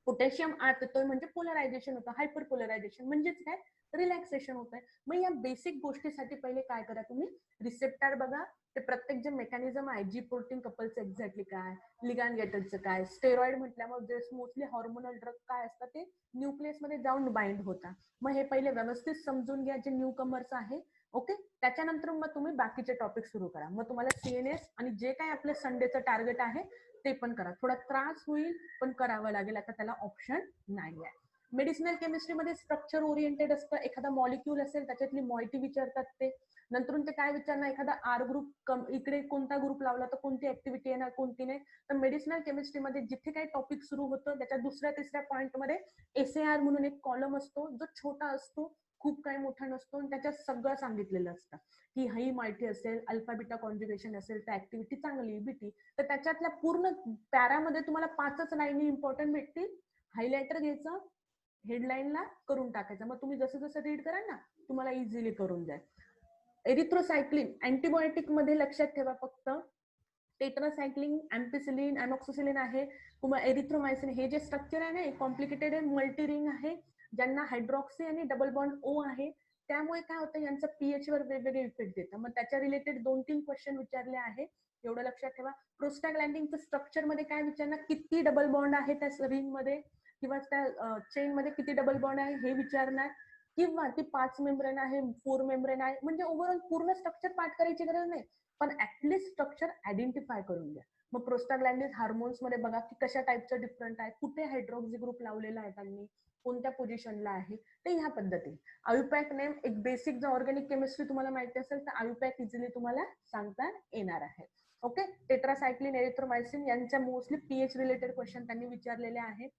पोटॅशियम आत येतोय म्हणजे पोलरायझेशन होतं, हायपर पोलरायझेशन म्हणजेच काय, रिलॅक्सेशन होत आहे. मग या बेसिक गोष्टीसाठी पहिले काय करा तुम्ही, रिसेप्टर बघा. ते प्रत्येक जे मेकॅनिझम आहे, जी प्रोटीन कपलचं एक्झॅक्टली काय, लिगॅंड गेटेडचं काय, स्टेरॉइड म्हटल्यावर जे मोस्टली हॉर्मोनल ड्रग काय असतात ते न्यूक्लियस मध्ये जाऊन बाइंड होतात. मग हे पहिले व्यवस्थित समजून घ्या जे न्यू कमर्स आहे. ओके, त्याच्यानंतर मग तुम्ही बाकीचे टॉपिक सुरू करा. मग तुम्हाला सीएनएस आणि जे काय आपलं संडेचं टार्गेट आहे ते पण करा. थोडा त्रास होईल पण करावं लागेल, आता त्याला ऑप्शन नाही आहे. मेडिसिनल केमिस्ट्रीमध्ये स्ट्रक्चर ओरिएंटेड असतं. एखादा मॉलिक्यूल असेल त्याच्यातली मॉइटी विचारतात ते. नंतर ते काय विचारणार, एखादा आर ग्रुप इकडे कोणता ग्रुप लावला तर कोणती ऍक्टिव्हिटी येणार, कोणती नाही. तर मेडिसिनल केमिस्ट्रीमध्ये जिथे काही टॉपिक सुरू होतं त्याच्या दुसऱ्या-तिसऱ्या पॉईंटमध्ये एसएआर म्हणून एक कॉलम असतो, जो छोटा असतो, खूप काही मोठा नसतो, आणि त्याच्यात सगळं सांगितलेलं असतं की ही माहिती असेल, अल्फा बीटा कॉन्ज्युगेशन असेल तर ऍक्टिव्हिटी चांगली, बीटी. तर त्याच्यातल्या पूर्ण पॅरामध्ये तुम्हाला 5च लाईनी इम्पॉर्टंट भेटतील. हायलायटर घ्यायचं, हेडलाईनला करून टाकायचं. मग तुम्ही जसं जसं रीड कराल ना तुम्हाला इझिली करून जाईल. एरिथ्रोसायक्लिन अँटीबायोटिक मध्ये लक्षात ठेवा फक्त. टेट्रासायक्लिन, एम्पिसिलिन, एमॉक्सिसिलिन आहे. किंवा एरिथ्रोमायसिन, हे जे स्ट्रक्चर आहे ना कॉम्प्लिकेटेड आहे, मल्टी रिंग आहे, ज्यांना हायड्रॉक्सी आणि डबल बॉन्ड ओ आहे. त्यामुळे काय होतं, यांचं पीएच वर वेगवेगळे इफेक्ट देतं. मग त्याच्या रिलेटेड 2-3 क्वेश्चन विचारले आहे. एवढं लक्षात ठेवा. प्रोस्टाग्लॅन्डिनचं स्ट्रक्चर मध्ये काय विचारणार, किती डबल बॉन्ड आहे त्या रिंग मध्ये किंवा त्या चेन मध्ये किती डबल बॉन्ड आहे हे विचारणार, किंवा ती 5 मेम्ब्रेन आहे 4 मेम्ब्रेन आहे, म्हणजे ओव्हरऑल पूर्ण स्ट्रक्चर पाठ करायची गरज नाही, पण ऍटलीस्ट स्ट्रक्चर आयडेंटिफाय करून द्या. मग प्रोस्टाग्लॅन्डिन हार्मोन्स मध्ये बघा की कशा टाईपचं डिफरंट आहे, कुठे हायड्रॉक्सी ग्रुप लावलेला आहे त्यांनी, कोणत्या पोझिशनला आहे, ते ह्या पद्धतीने. आयुपॅक नेम एक बेसिक जर ऑर्गॅनिक केमिस्ट्री तुम्हाला माहिती असेल तर आयुपॅक इझिली तुम्हाला सांगता येणार आहे. ओके. टेट्रासायक्लिन एरिथ्रोमायसिन यांच्या मोस्टली पीएच रिलेटेड क्वेश्चन त्यांनी विचारलेले आहेत.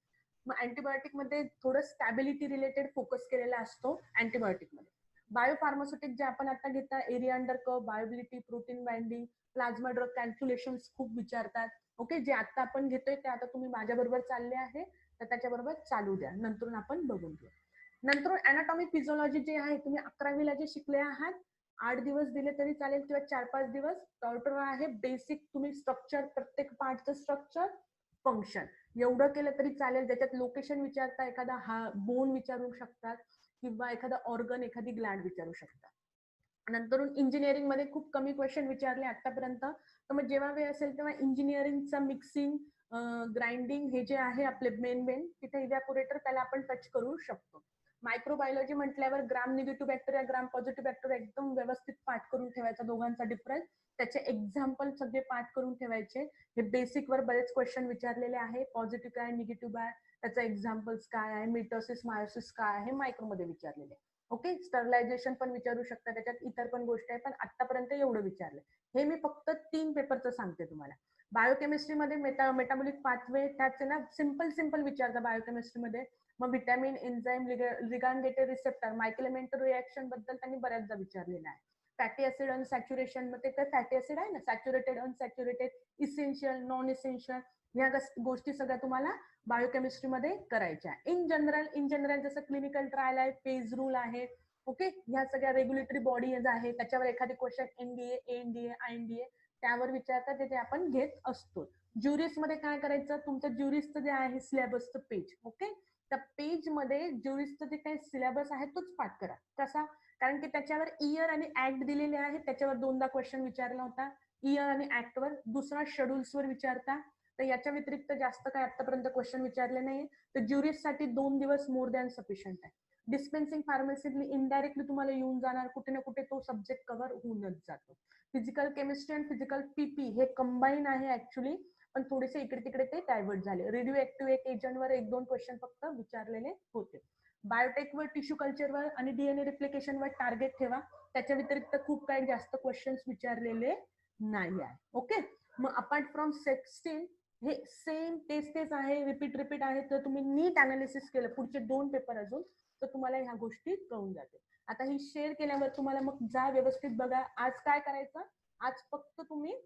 मग अँटीबायोटिक मध्ये थोडं स्टॅबिलिटी रिलेटेड फोकस केलेला असतो अँटीबायोटिक मध्ये. बायोफार्मास्युटिक जे आपण आता घेता, area under curve, बायोबिलिटी, protein binding, plasma drug calculation खूप विचारतात. ओके. जे आता आपण घेतोय ते आता तुम्ही माझ्या बरोबर चालले आहे तर त्याच्याबरोबर चालू द्या, नंतर आपण बघून घेऊ. नंतर अनाटॉमी फिजिओलॉजी जे आहे तुम्ही 11वीला जे शिकले आहात, 8 दिवस दिले तरी चालेल किंवा 4-5 दिवस. टॉर्टर आहे बेसिक, तुम्ही स्ट्रक्चर, प्रत्येक पार्टचं स्ट्रक्चर, फंक्शन एवढं केलं तरी चालेल. ज्याच्यात लोकेशन विचारता, एखादा हा बोन विचारू शकतात किंवा एखादा ऑर्गन, एखादी ग्लँड विचारू शकतात. नंतर इंजिनिअरिंग मध्ये खूप कमी क्वेश्चन विचारले आतापर्यंत, तर मग जेव्हा वेळ असेल तेव्हा इंजिनिअरिंगचा मिक्सिंग, ग्राइंडिंग हे जे आहे आपले मेन तिथे इव्हॅपोरेटर, त्याला आपण टच करू शकतो. मायक्रोबायोलॉजी म्हटल्यावर ग्राम निगेटिव्ह बॅक्टेरिया, ग्राम पॉझिटिव्ह बॅक्टेरिया एकदम व्यवस्थित पाठ करून ठेवायचा, दोघांचा डिफरन्स, त्याचे एक्झाम्पल सगळे पाठ करून ठेवायचे. हे बेसिक वर बरेच क्वेश्चन विचारलेले आहे. पॉझिटिव्ह काय, निगेटिव्ह काय, त्याचा एक्झाम्पल्स काय आहे, मिटोसिस मायोसिस काय आहे, मायक्रो मध्ये विचारलेले. ओके. स्टरलायझेशन पण विचारू शकता, त्याच्यात इतर पण गोष्टी आहेत, पण आतापर्यंत एवढं विचारलं. हे मी फक्त 3 पेपरचं सांगते तुम्हाला. बायोकेमिस्ट्रीमध्ये मेटाबॉलिक पाथवे, त्याचे ना सिंपल विचारता बायोकेमिस्ट्रीमध्ये. मग व्हिटॅमिन, एन्झाईम, लिगॅंड रिसेप्टर, मायकेलेमेंटल रिएक्शन बद्दल त्यांनी बऱ्याचदा विचारलेलं आहे. फॅटी ऍसिड अनसॅच्युरेशन मध्ये तर फॅटी ऍसिड आहे ना, saturated, unsaturated, essential, non essential, ह्या गोष्टी सगळ्या तुम्हाला बायोकेमिस्ट्रीमध्ये करायच्या. इन जनरल जसं क्लिनिकल ट्रायल आहे, फेज रूल आहे. ओके. ह्या सगळ्या रेग्युलेटरी बॉडीज आहे, त्याच्यावर एखादी क्वेश्चन एनडीए, एनडीए, आयएनडीए त्यावर विचारतात, ते आपण घेत असतो. ज्युरिस मध्ये काय करायचं, तुमचं ज्युरिसचं जे आहे सिलेबसचं पेज, ओके, त्या पेज मध्ये ज्युरिसचं जे काही सिलेबस आहे तोच पाठ करा. कसा, कारण की त्याच्यावर इयर आणि ऍक्ट दिलेले आहे, त्याच्यावर 2दा क्वेश्चन विचारला होता, इयर आणि ऍक्ट वर. दुसरा शेड्यूल्स वर विचारता. तर याच्या व्यतिरिक्त जास्त काय आतापर्यंत क्वेश्चन विचारले नाही. तर ज्युरिस साठी 2 दिवस मोर दॅन सफिशियंट आहे. डिस्पेन्सिंग फार्मसीतली इनडायरेक्टली तुम्हाला येऊन जाणार, कुठे ना कुठे तो सब्जेक्ट कव्हर होऊनच जातो. फिजिकल केमिस्ट्री आणि फिजिकल पीपी हे कंबाईन आहे ऍक्च्युली, पण थोडेसे इकडे तिकडे ते डायव्हर्ट झाले. रेडिओ ऍक्टिव्ह एजंटवर 1-2 क्वेश्चन फक्त विचारलेले होते. बायोटेकवर, टिश्यू कल्चरवर आणि डीएनए रिप्लिकेशनवर टार्गेट ठेवा. त्याच्या व्यतिरिक्त खूप काही जास्त क्वेश्चन्स विचारलेले नाही आहे. ओके. मग अपार्ट फ्रॉम 16 हे सेम तेच आहे, रिपीट आहे. तर तुम्ही नीट अनालिसिस केलं पुढचे 2 पेपर अजून, तर तुम्हाला ह्या गोष्टी कळून जाते. आता ही शेअर केल्यावर तुम्हाला मग जा व्यवस्थित बघा. आज काय करायचं, आज फक्त तुम्ही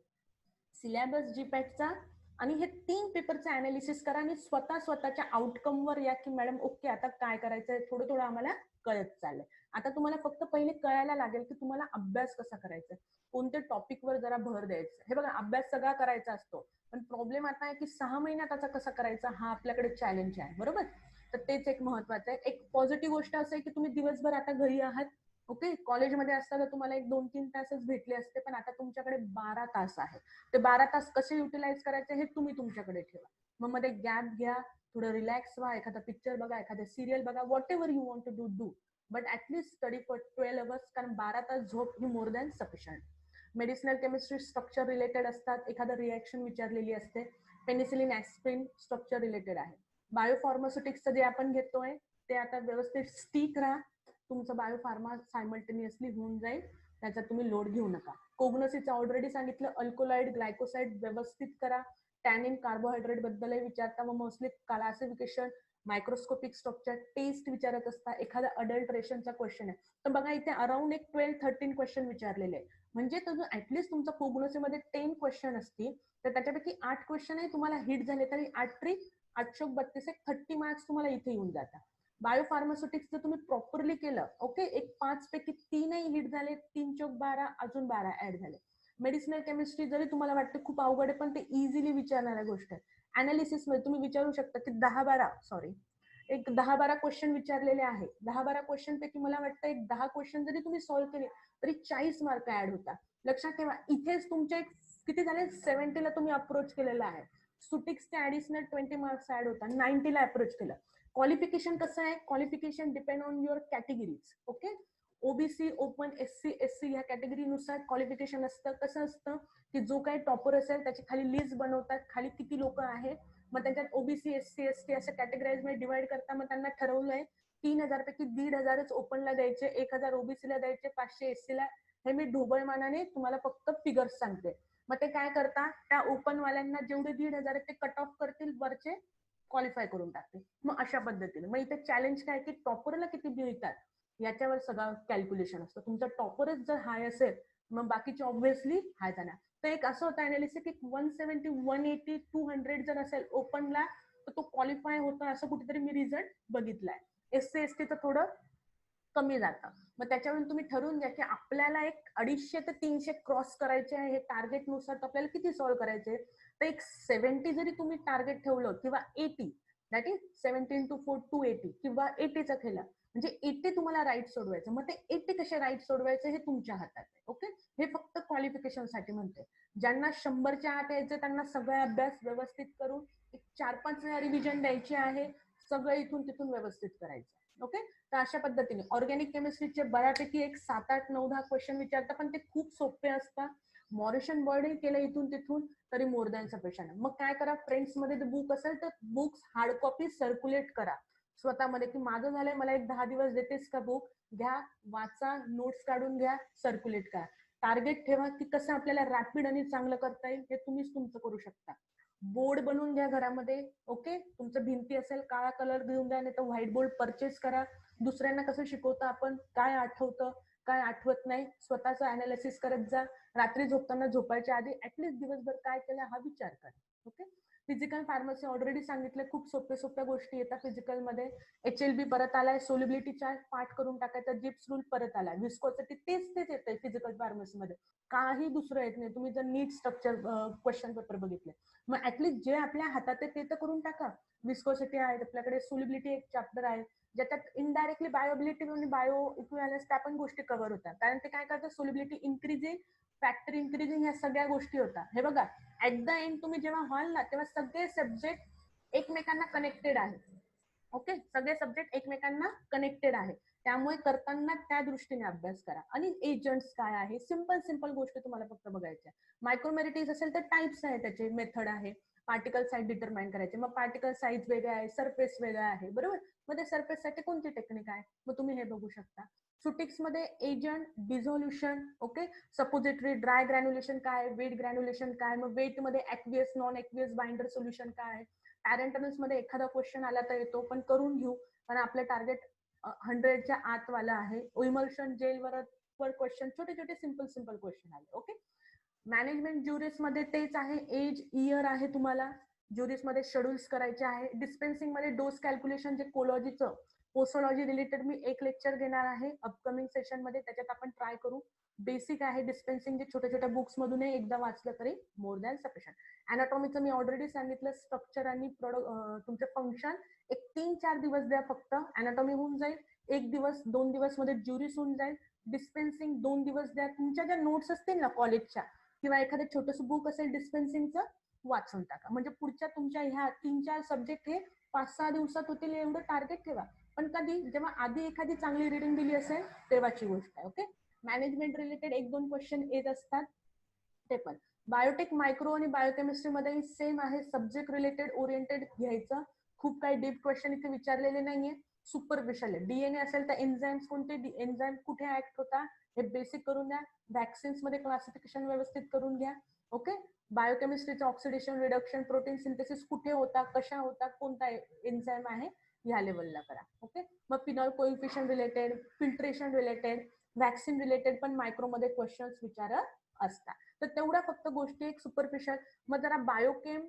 सिलेबस जीपॅटचा आणि हे 3 पेपरचं अनालिसिस करा आणि स्वतःच्या आउटकम वर या की मॅडम ओके आता काय करायचंय, थोडं आम्हाला कळत चाललंय. आता तुम्हाला फक्त पहिले कळायला लागेल की तुम्हाला अभ्यास कसा करायचा, कोणत्या टॉपिक वर जरा भर द्यायचा. हे बघा, अभ्यास सगळा करायचा असतो, पण प्रॉब्लेम आता आहे की 6 महिन्यात त्याचा कसा करायचा हा आपल्याकडे चॅलेंज आहे, बरोबर. तर तेच एक महत्वाचं आहे. एक पॉझिटिव्ह गोष्ट असं आहे की तुम्ही दिवसभर आता घरी आहात. ओके. कॉलेजमध्ये असताना तुम्हाला 1-2-3 तासच भेटले असते, पण आता तुमच्याकडे 12 तास आहे. ते 12 तास कसे युटिलाइज करायचे हे तुम्ही तुमच्याकडे ठेवा. मग मध्ये गॅप घ्या, थोडं रिलॅक्स व्हा, एखादा पिक्चर बघा, एखादा सिरियल बघा, whatever you want to do, but at least study for 12 hours, कारण 12 तास झोप ही more than sufficient. Medicinal chemistry structure related असतात, एखादा रिएक्शन विचारलेली असते. पेनिसिलिन, ऍस्पिरिन स्ट्रक्चर रिलेटेड आहे. बायोफार्मास्युटिक्सचं जे आपण घेतोय ते आता व्यवस्थित स्टिक राहा, तुमचं बायोफार्मा सायमल्टेनियसली होऊन जाईल, त्याचा तुम्ही लोड घेऊ नका. कोग्नोसिसचं ऑलरेडी सांगितलं, अल्कोलाइड, ग्लायकोसाइड व्यवस्थित करा. टॅनिन, कार्बोहायड्रेट बद्दलही विचारता, मग mostly classification, microscopic structure, test विचारत असता, एखादा अडल्ट्रेशनचा क्वेश्चन आहे. तर बघा इथे अराउंड एक 12-13 क्वेश्चन विचारलेले आहे. म्हणजे ऍटलीस्ट तुमचा कोग्नोसीमध्ये 10 क्वेश्चन असतील, तर त्याच्यापैकी 8 क्वेश्चनही तुम्हाला हिट झाले तरी 8 ट्रिक 832 30 मार्क्स तुम्हाला इथे येऊन जातात. बायोफार्मास्युटिक्स जर तुम्ही प्रॉपरली केलं, ओके, एक 5 पैकी 3ही हिट झाले, 3 चौक 12, अजून 12 ऍड झाले. मेडिसिनल केमिस्ट्री जरी तुम्हाला वाटते खूप अवघड आहे, पण ते इझिली विचारणाऱ्या गोष्ट आहे. अनालिसिस मध्ये तुम्ही विचारू शकता की 10-12 क्वेश्चन विचारलेले आहे. 10-12 क्वेश्चन पैकी मला वाटतं एक 10 क्वेश्चन जरी तुम्ही सॉल्व्ह केले तरी 40 मार्क ऍड होता. लक्षात ठेवा, इथेच तुमच्या एक किती झाले 70ला तुम्ही अप्रोच केलेला आहे. सुटिक्सचे ऍडिशनल 20 मार्क्स ऍड होता, 90ला अप्रोच केलं. क्वालिफिकेशन कसं आहे, qualification depend on your categories. Okay, OBC, open, SC, SC ह्या कॅटेगरीनुसार क्वालिफिकेशन असतं. कसं असतं की जो काही टॉपर असेल त्याची खाली लिस्ट बनवतात, खाली किती लोक आहेत, मग त्याच्यात ओबीसी, एससी, एसटी असं कॅटेगराईज मध्ये डिवाइड करता. मग त्यांना ठरवलंय 3000 पैकी 1500 ओपनला द्यायचे, 1000 ओबीसीला द्यायचे, 500 एससीला. हे मी ढोबळमानाने तुम्हाला फक्त फिगर्स सांगते. मग ते काय करतात, त्या ओपन वाल्यांना जेवढे 1500 ते कट ऑफ करतील, वरचे क्वालिफाय करून टाकतील. मग अशा पद्धतीने मग इथे चॅलेंज काय की टॉपरला किती मिळतात याच्यावर सगळं कॅल्क्युलेशन असतं. तुमचा टॉपरच जर हाय असेल मग बाकीचे ऑब्व्हियसली हाय जाणार. तर एक असं होतं अनालिसिस की 170, 180, 200 जर असेल ओपनला तर तो क्वालिफाय होतो असं कुठेतरी मी रिझल्ट बघितलाय. एससी एसटीचं थोडं कमी जातं. मग त्याच्यावरून तुम्ही ठरवून घ्या की आपल्याला एक 250 ते 300 क्रॉस करायचे आहे. हे टार्गेट नुसार आपल्याला किती सॉल्व्ह करायचे, तर एक 70 जरी तुम्ही टार्गेट ठेवलं किंवा 80, दॅट इज 70 into 4 280 किंवा 80चा केला म्हणजे 80 तुम्हाला राईट सोडवायचं. मग ते 80 कसे राईट सोडवायचे हे तुमच्या हातात आहे. ओके, हे फक्त क्वालिफिकेशन साठी म्हणते. ज्यांना 100च्या आत यायचे त्यांना सगळा अभ्यास व्यवस्थित करून एक 4-5 वेळा रिव्हिजन द्यायची आहे. सगळं इथून तिथून व्यवस्थित करायचं. ओके, तर अशा पद्धतीने ऑर्गॅनिक केमिस्ट्रीचे बऱ्यापैकी एक 7, 8, 9, 10 क्वेश्चन विचारतात, पण ते खूप सोपे असतात. मॉरिशन बर्डही केलं इथून तिथून तरी मोर दॅन सफिशियंट. मग काय करा, फ्रेंड्स मध्ये बुक असेल तर बुक्स हार्ड कॉपी सर्क्युलेट करा स्वतःमध्ये की माझं झालंय, मला एक 10 दिवस देतेस का बुक, घ्या, वाचा, नोट्स काढून घ्या, सर्क्युलेट करा. टार्गेट ठेवा की कसं आपल्याला रॅपिड आणि चांगलं करता येईल हे तुम्हीच तुमचं करू शकता. बोर्ड बनवून घ्या घरामध्ये. ओके, तुमचं भिंती असेल काळा कलर घेऊन द्या, नाही तर व्हाईट बोर्ड परचेस करा. दुसऱ्यांना कसं शिकवतं आपण, काय आठवतं काय आठवत नाही, स्वतःचं अनालिसिस करत जा. रात्री झोपताना झोपायच्या आधी ऍटलीस्ट दिवसभर काय केलं हा विचार करा. ओके, फिजिकल फार्मसी ऑलरेडी सांगितलं, खूप सोप्या गोष्टी येतात फिजिकल मध्ये. HLB परत आलाय, सोलिबिलिटी चार्ट पाठ करून टाकायचा, जिप्स रूल परत आलाय, विस्कोसिटी तेच येतंय फिजिकल फार्मसी मध्ये, काही दुसरं येत नाही. तुम्ही जर नीट स्ट्रक्चर क्वेश्चन पेपर बघितले मग ऍटलीस्ट जे आपल्या हातात आहे ते तर करून टाका. विस्कोसिटी आहे आपल्याकडे, सोलिबिलिटी एक चॅप्टर आहे ज्याच्यात इनडायरेक्टली बायोबिलिटी आणि बायो इक्विव्हॅलन्स त्या पण गोष्टी कव्हर होतात. कारण ते काय करतात, सोलिबिलिटी इन्क्रीजिंग, फॅक्टर इन्क्रीजिंग ह्या सगळ्या गोष्टी होतात. हे बघा, ऍट द एंड तुम्ही जेव्हा व्हाल ना तेव्हा सगळे सब्जेक्ट एकमेकांना कनेक्टेड आहेत. ओके, सगळे सब्जेक्ट एकमेकांना कनेक्टेड आहे. त्यामुळे करताना त्या दृष्टीने अभ्यास करा. आणि एजंट्स काय आहे, सिंपल गोष्टी तुम्हाला फक्त बघायच्या. मायक्रोमेरिटीज असेल तर टाइप्स आहे, त्याचे मेथड आहे. पार्टिकल साईज डिटरमाइन करायचे, मग पार्टिकल साईज वेगळा आहे, सरफेस वेगळा आहे, बरोबर. मग ते सरफेस साठी कोणती टेक्निक आहे मग तुम्ही हे बघू शकता. सुटिक्स मध्ये agent, dissolution, okay, suppository, dry granulation काय, वेट ग्रॅन्युलेशन काय, मग वेट मध्ये aqueous, non aqueous binder solution काय आहे. पॅरेंटनल्स मध्ये एखादा क्वेश्चन आला तर येतो, पण करून घेऊ कारण आपलं टार्गेट 100च्या आत वाला आहे. इमल्शन जेल वर क्वेश्चन, छोटे सिंपल क्वेश्चन आले. ओके, मॅनेजमेंट ज्युरिस मध्ये तेच आहे, एज, इयर आहे तुम्हाला. ज्युरिस मध्ये शेड्यूल्स करायचे आहे. डिस्पेन्सिंग मध्ये डोस कॅल्क्युलेशन, जे कोलॉजीचं पोसोलॉजी रिलेटेड मी एक लेक्चर घेणार आहे अपकमिंग सेशन मध्ये, त्याच्यात आपण ट्राय करू. बेसिक आहे डिस्पेन्सिंग, जे छोट्या बुक्स मधून एकदा वाचलं तरी मोर दॅन सफिशियंट. अनाटॉमीचं मी ऑलरेडी सांगितलं, स्ट्रक्चर आणि तुमचे फंक्शन. एक 3-4 दिवस द्या फक्त, अनाटॉमी होऊन जाईल. 1 दिवस 2 दिवस मध्ये ज्युरिस होऊन जाईल. डिस्पेन्सिंग 2 दिवस द्या. तुमच्या ज्या नोट्स असतील ना कॉलेजच्या किंवा एखादं छोटंसं बुक असेल डिस्पेन्सिंगचं, वाचून टाका. म्हणजे पुढच्या तुमच्या ह्या 3-4 सब्जेक्ट हे 5-6 दिवसात होतील एवढं टार्गेट ठेवा. पण कधी, जेव्हा आधी एखादी चांगली रिडिंग दिली असेल तेव्हाची गोष्ट आहे. ओके, मॅनेजमेंट रिलेटेड 1-2 क्वेश्चन येत असतात ते पण. बायोटेक, मायक्रो आणि बायोकेमिस्ट्री मध्ये सेम आहे, सब्जेक्ट रिलेटेड ओरिएंटेड घ्यायचं. खूप काही डीप क्वेश्चन इथे विचारलेले नाहीये, सुपरफिशियल आहे. डीएनए असेल तर एन्झाइम्स कोणते, एन्झाइम कुठे ऍक्ट होता हे बेसिक करून द्या. वॅक्सिन्स मध्ये क्लासिफिकेशन व्यवस्थित करून घ्या. ओके, बायोकेमिस्ट्रीचं ऑक्सिडेशन, रिडक्शन, प्रोटीन सिंथेसिस कुठे होता, कशा होता, कोणता एन्झाइम आहे या लेवलला करा. ओके, मग phenol coefficient related, filtration related, vaccine related पण मायक्रोमध्ये क्वेश्चन्स विचारत असतात. तर तेवढ्या फक्त गोष्टी एक सुपरफिशियल. मग जरा बायोकेम,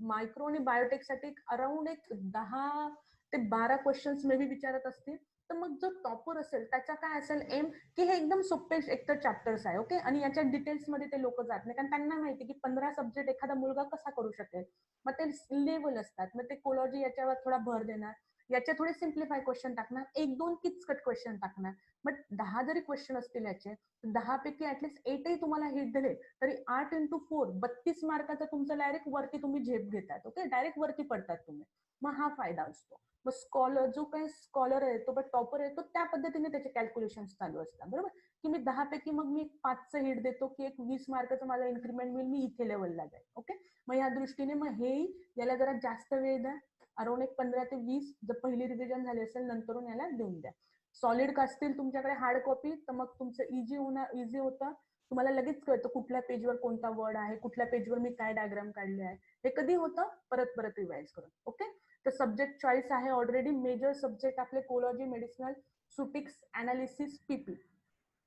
मायक्रो आणि बायोटेक साठी अराउंड एक 10 ते 12 क्वेश्चन्स मे बी विचारत असतील. तर मग जो टॉपर असेल त्याचा काय असेल एम, की हे एकदम सोपे एकतर चॅप्टर्स आहे. ओके, आणि याच्या डिटेल्स मध्ये ते लोक जात नाही कारण त्यांना माहिती की 15 सब्जेक्ट एखादा मुलगा कसा करू शकेल. मग ते लेवल असतात, मग ते कोलॉजी याच्यावर थोडा भर देणार. याचे थोडे सिम्प्लिफाय क्वेश्चन टाकणार, 1-2 किचकट क्वेश्चन टाकणार. बट 10 जरी क्वेश्चन असतील याचे, 10 पैकी ऍटलीस्ट 8ही तुम्हाला हिट दिले तरी 8 × 4 32 मार्काचा तुमचं डायरेक्ट वरती तुम्ही झेप घेतात. ओके, डायरेक्ट वरती पडतात तुम्ही. मग हा फायदा असतो. मग स्कॉलर जो काही स्कॉलर आहे तो टॉपर आहे तो त्या पद्धतीने त्याचे कॅल्क्युलेशन चालू असतात. बरोबर, की मी 10 पैकी मग मी 5चं हिट देतो की एक 20 मार्काचा माझा इन्क्रीमेंट होईल, मी इथे लेवलला जाईल. ओके, मग या दृष्टीने मग हे याला जरा जास्त वेळ द्या, अराउंड एक 15 ते 20 जर पहिली रिव्हिजन झाली असेल नंतरून याला देऊन द्या. सॉलिड असतील तुमच्याकडे हार्ड कॉपी तर मग तुमचं इझी होतं. तुम्हाला लगेच कळतं कुठल्या पेजवर कोणता वर्ड आहे, कुठल्या पेजवर मी काय डायग्राम काढले आहे. हे कधी होतं, परत रिवाइज करून. ओके, तर सब्जेक्ट चॉईस आहे ऑलरेडी. मेजर सब्जेक्ट आपले कोलॉजी, मेडिसिनल, सुटिक्स, अनालिसिस, पीपी.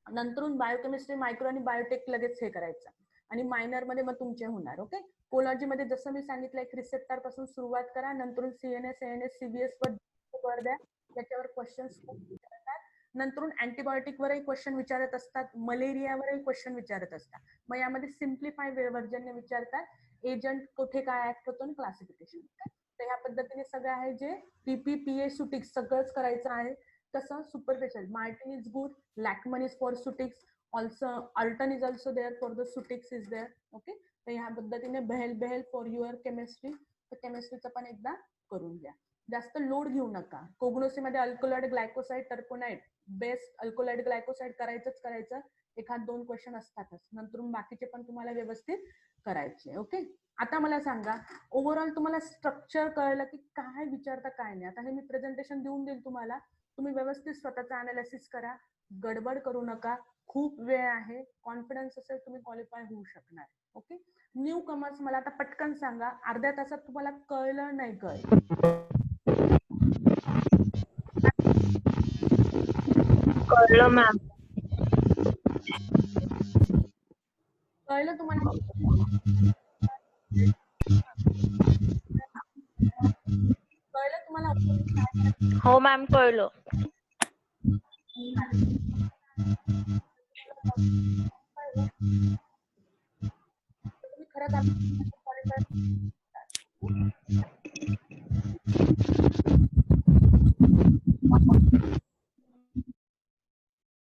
नंतरून बायोकेमिस्ट्री, मायक्रो आणि बायोटेक लगेच हे करायचं आणि मायनर मध्ये मग तुमचे होणार. ओके, कोलॉजी मध्ये जसं मी सांगितलं एक रिसेप्टर पासून सुरुवात करा, नंतरून सीएनएस, एएनएस, सीबीएस वर भर द्या, त्याच्यावर क्वेश्चन्स विचारतात. नंतरून अँटीबायोटिक वरही क्वेश्चन विचारत असतात, मलेरियावरही क्वेश्चन विचारत असतात. मग यामध्ये सिम्प्लिफाय व्हर्जनने विचारतात, एजंट कुठे काय ऍक्ट होतो आणि क्लासिफिकेशन. तर ह्या पद्धतीने सगळं आहे जे पीपी, पीए, सुटिक्स सगळंच करायचं आहे. कसं superficial, Martin is good, Lachman is for ceutics, also Aulton is also there for the ceutics is there. Okay, तर ह्या पद्धतीने बेहेल फॉर युअर केमिस्ट्री. तर केमिस्ट्रीचं पण एकदा करून घ्या. जास्त लोड घेऊ नका. कोग्नोसी मध्ये alkaloid, glycoside, terpenoid, best alkaloid glycoside करायचं. एखाद 2 क्वेश्चन असतातच, नंतर बाकीचे पण तुम्हाला व्यवस्थित करायचे. ओके, आता मला सांगा ओव्हरऑल तुम्हाला स्ट्रक्चर कळलं की काय विचारता काय नाही. आता हे मी प्रेझेंटेशन देऊन देईल तुम्हाला, तुम्ही व्यवस्थित स्वतःचा अनालिसिस करा, गडबड करू नका. खूप वेळ आहे, कॉन्फिडन्स असेल तुम्ही क्वालिफाय होऊ शकणार. ओके, न्यू कमर्स मला आता पटकन सांगा, अर्ध्या तासात तुम्हाला कळलं नाही कळलं? कळलं मॅम. कळलं तुम्हाला? कळलं तुम्हाला? हो मॅम, कळलं.